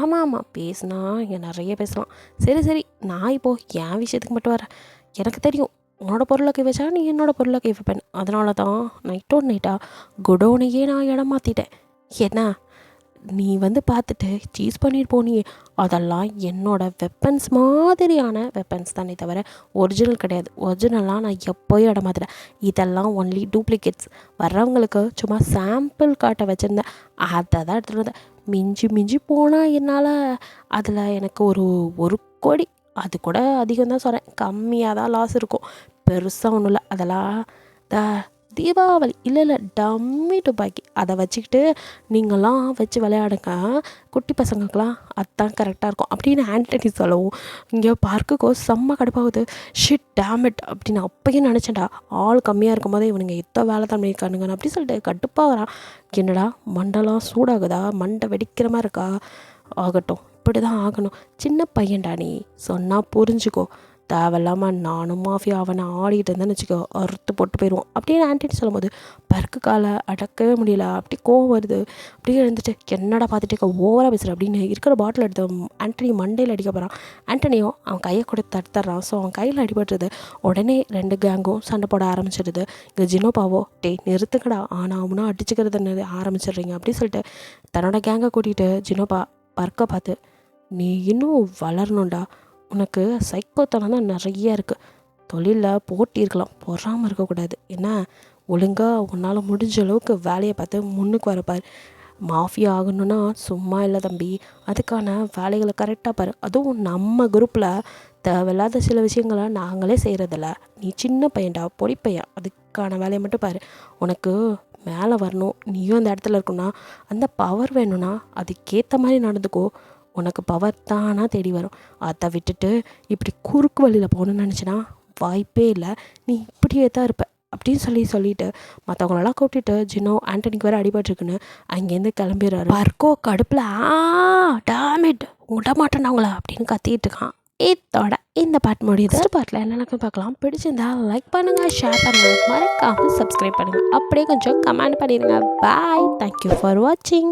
ஆமாம் பேசுனா இங்கே நிறைய பேசலாம். சரி நான் இப்போது என் விஷயத்துக்கு மட்டும் வரேன். எனக்கு தெரியும் உன்னோட பொருளை கை வச்சா நீ என்னோட பொருளை கை வைப்பேன். அதனால தான் நைட்டாக குடோனையே நான் இடம் மாற்றிட்டேன். என்ன நீ வந்து பார்த்துட்டு சீஸ் பண்ணிட்டு போனியே, அதெல்லாம் என்னோடய வெப்பன்ஸ் மாதிரியான வெப்பன்ஸ் தானே தவிர ஒரிஜினல் கிடையாது. ஒரிஜினலாக நான் எப்போயும் இடம் மாற்றுறேன். இதெல்லாம் ஒன்லி டூப்ளிகேட்ஸ். வர்றவங்களுக்கு சும்மா சாம்பிள் காட்ட வச்சுருந்தேன், அதை தான் எடுத்துகிட்டு வந்தேன். மிஞ்சி போனால் என்னால் அதில் எனக்கு ஒரு கோடி, அது கூட அதிகம் தான் சொல்கிறேன், கம்மியாக தான் லாஸ் இருக்கும், பெருசாக ஒன்றும் இல்லை. அதெல்லாம் தீபாவளி இல்லை டம்மி துப்பாக்கி, அதை வச்சுக்கிட்டு நீங்களாம் வச்சு விளையாடுங்க, குட்டி பசங்களுக்கெலாம் அதுதான் கரெக்டாக இருக்கும் அப்படின்னு ஆண்டனி சொல்லவும் இங்கே பார்க்குக்கோ செம்ம கடுப்பாகுது. ஷிட் டேமிட் அப்படின்னு அப்பயும் நினச்சேன்டா, ஆள் கம்மியாக இருக்கும் போதே இவனுங்க எத்தனை வேலை தான் பண்ணியிருக்கானுங்கன்னு அப்படி சொல்லிட்டு கடுப்பாகிறான். என்னடா மண்டெல்லாம் சூடாகுதா, மண்டை வெடிக்கிற மாதிரி இருக்கா? ஆகட்டும், இப்படி தான் ஆகணும், சின்ன பையன்டா நீ, சொன்னால் புரிஞ்சுக்கோ, தேவையில்லாமல் நானும் மாஃபியா அவனை ஆடிட்டு இருந்தேன்னு வச்சுக்கோ, அறுத்து போட்டு போயிடுவோம் அப்படின்னு ஆண்டனி சொல்லும்போது பருக்கு காலை அடக்கவே முடியல, அப்படி கோவம் வருது. அப்படியே எழுந்துட்டு, என்னடா பார்த்துட்டு ஓவராக பேசுகிற அப்படின்னு இருக்கிற பாட்டில் எடுத்து ஆண்டனி மண்டையில் அடிக்க போகிறான். ஆண்டனியோ அவன் கையை கூட தடுத்துறான். ஸோ அவன் கையில் அடிபட்டுருது. உடனே 2 கேங்கும் சண்டை போட ஆரம்பிச்சிடுது. இங்கே ஜினோபாவோ, நிறுத்துக்கடா, ஆனால் அவனா அடிச்சுக்கிறத ஆரம்பிச்சிடுறீங்க அப்படின்னு சொல்லிட்டு தன்னோட கேங்கை கூட்டிகிட்டு ஜினோபா பறக்க பார்த்து, நீ இன்னும் வளரணும்டா, உனக்கு சைக்கோத்தனம் தான் நிறைய இருக்குது, தொழிலில் போட்டி இருக்கலாம், பொறாமல் இருக்கக்கூடாது, என்ன ஒழுங்காக உன்னால் முடிஞ்ச அளவுக்கு வேலையை பார்த்து முன்னுக்கு வரப்பார். மாஃபியா ஆகணும்னா சும்மா இல்லை தம்பி, அதுக்கான வேலைகளை கரெக்டாக பாரு. அதுவும் நம்ம குரூப்பில் தேவையில்லாத சில விஷயங்களை நாங்களே செய்கிறதில்ல, நீ சின்ன பையன்டா, பொடி பையன், அதுக்கான வேலையை மட்டும் பாரு. உனக்கு மேலே வரணும், நீயும் அந்த இடத்துல இருக்கணும்னா, அந்த பவர் வேணும்னா அதுக்கேற்ற மாதிரி நடந்துக்கோ, உனக்கு பவர் தானாக தேடி வரும். அதை விட்டுட்டு இப்படி குறுக்கு வழியில் போகணுன்னு நினச்சினா வாய்ப்பே இல்லை, நீ இப்படியே தான் இருப்ப அப்படின்னு சொல்லிட்டு மற்றவங்களெல்லாம் கூப்பிட்டுட்டு ஜினோ ஆண்டனிக்கு வேறு அடிபட்டுருக்குன்னு அங்கேருந்து கிளம்பிடுறாரு. பர்கோ கடுப்பில் டேமிட் விட மாட்டேன் அவங்கள அப்படின்னு கத்திட்டு இருக்கான். இதோட இந்த பாட்டு முடியுது. ஃபர்ஸ்ட் பார்ட்டில் என்னென்னு பார்க்கலாம். பிடிச்சிருந்தா லைக் பண்ணுங்கள், ஷேர் பண்ணுங்கள், மறக்காமல் சப்ஸ்கிரைப் பண்ணுங்கள், அப்படியே கொஞ்சம் கமெண்ட் பண்ணிடுங்க. பாய், தேங்க்யூ ஃபார் வாட்சிங்.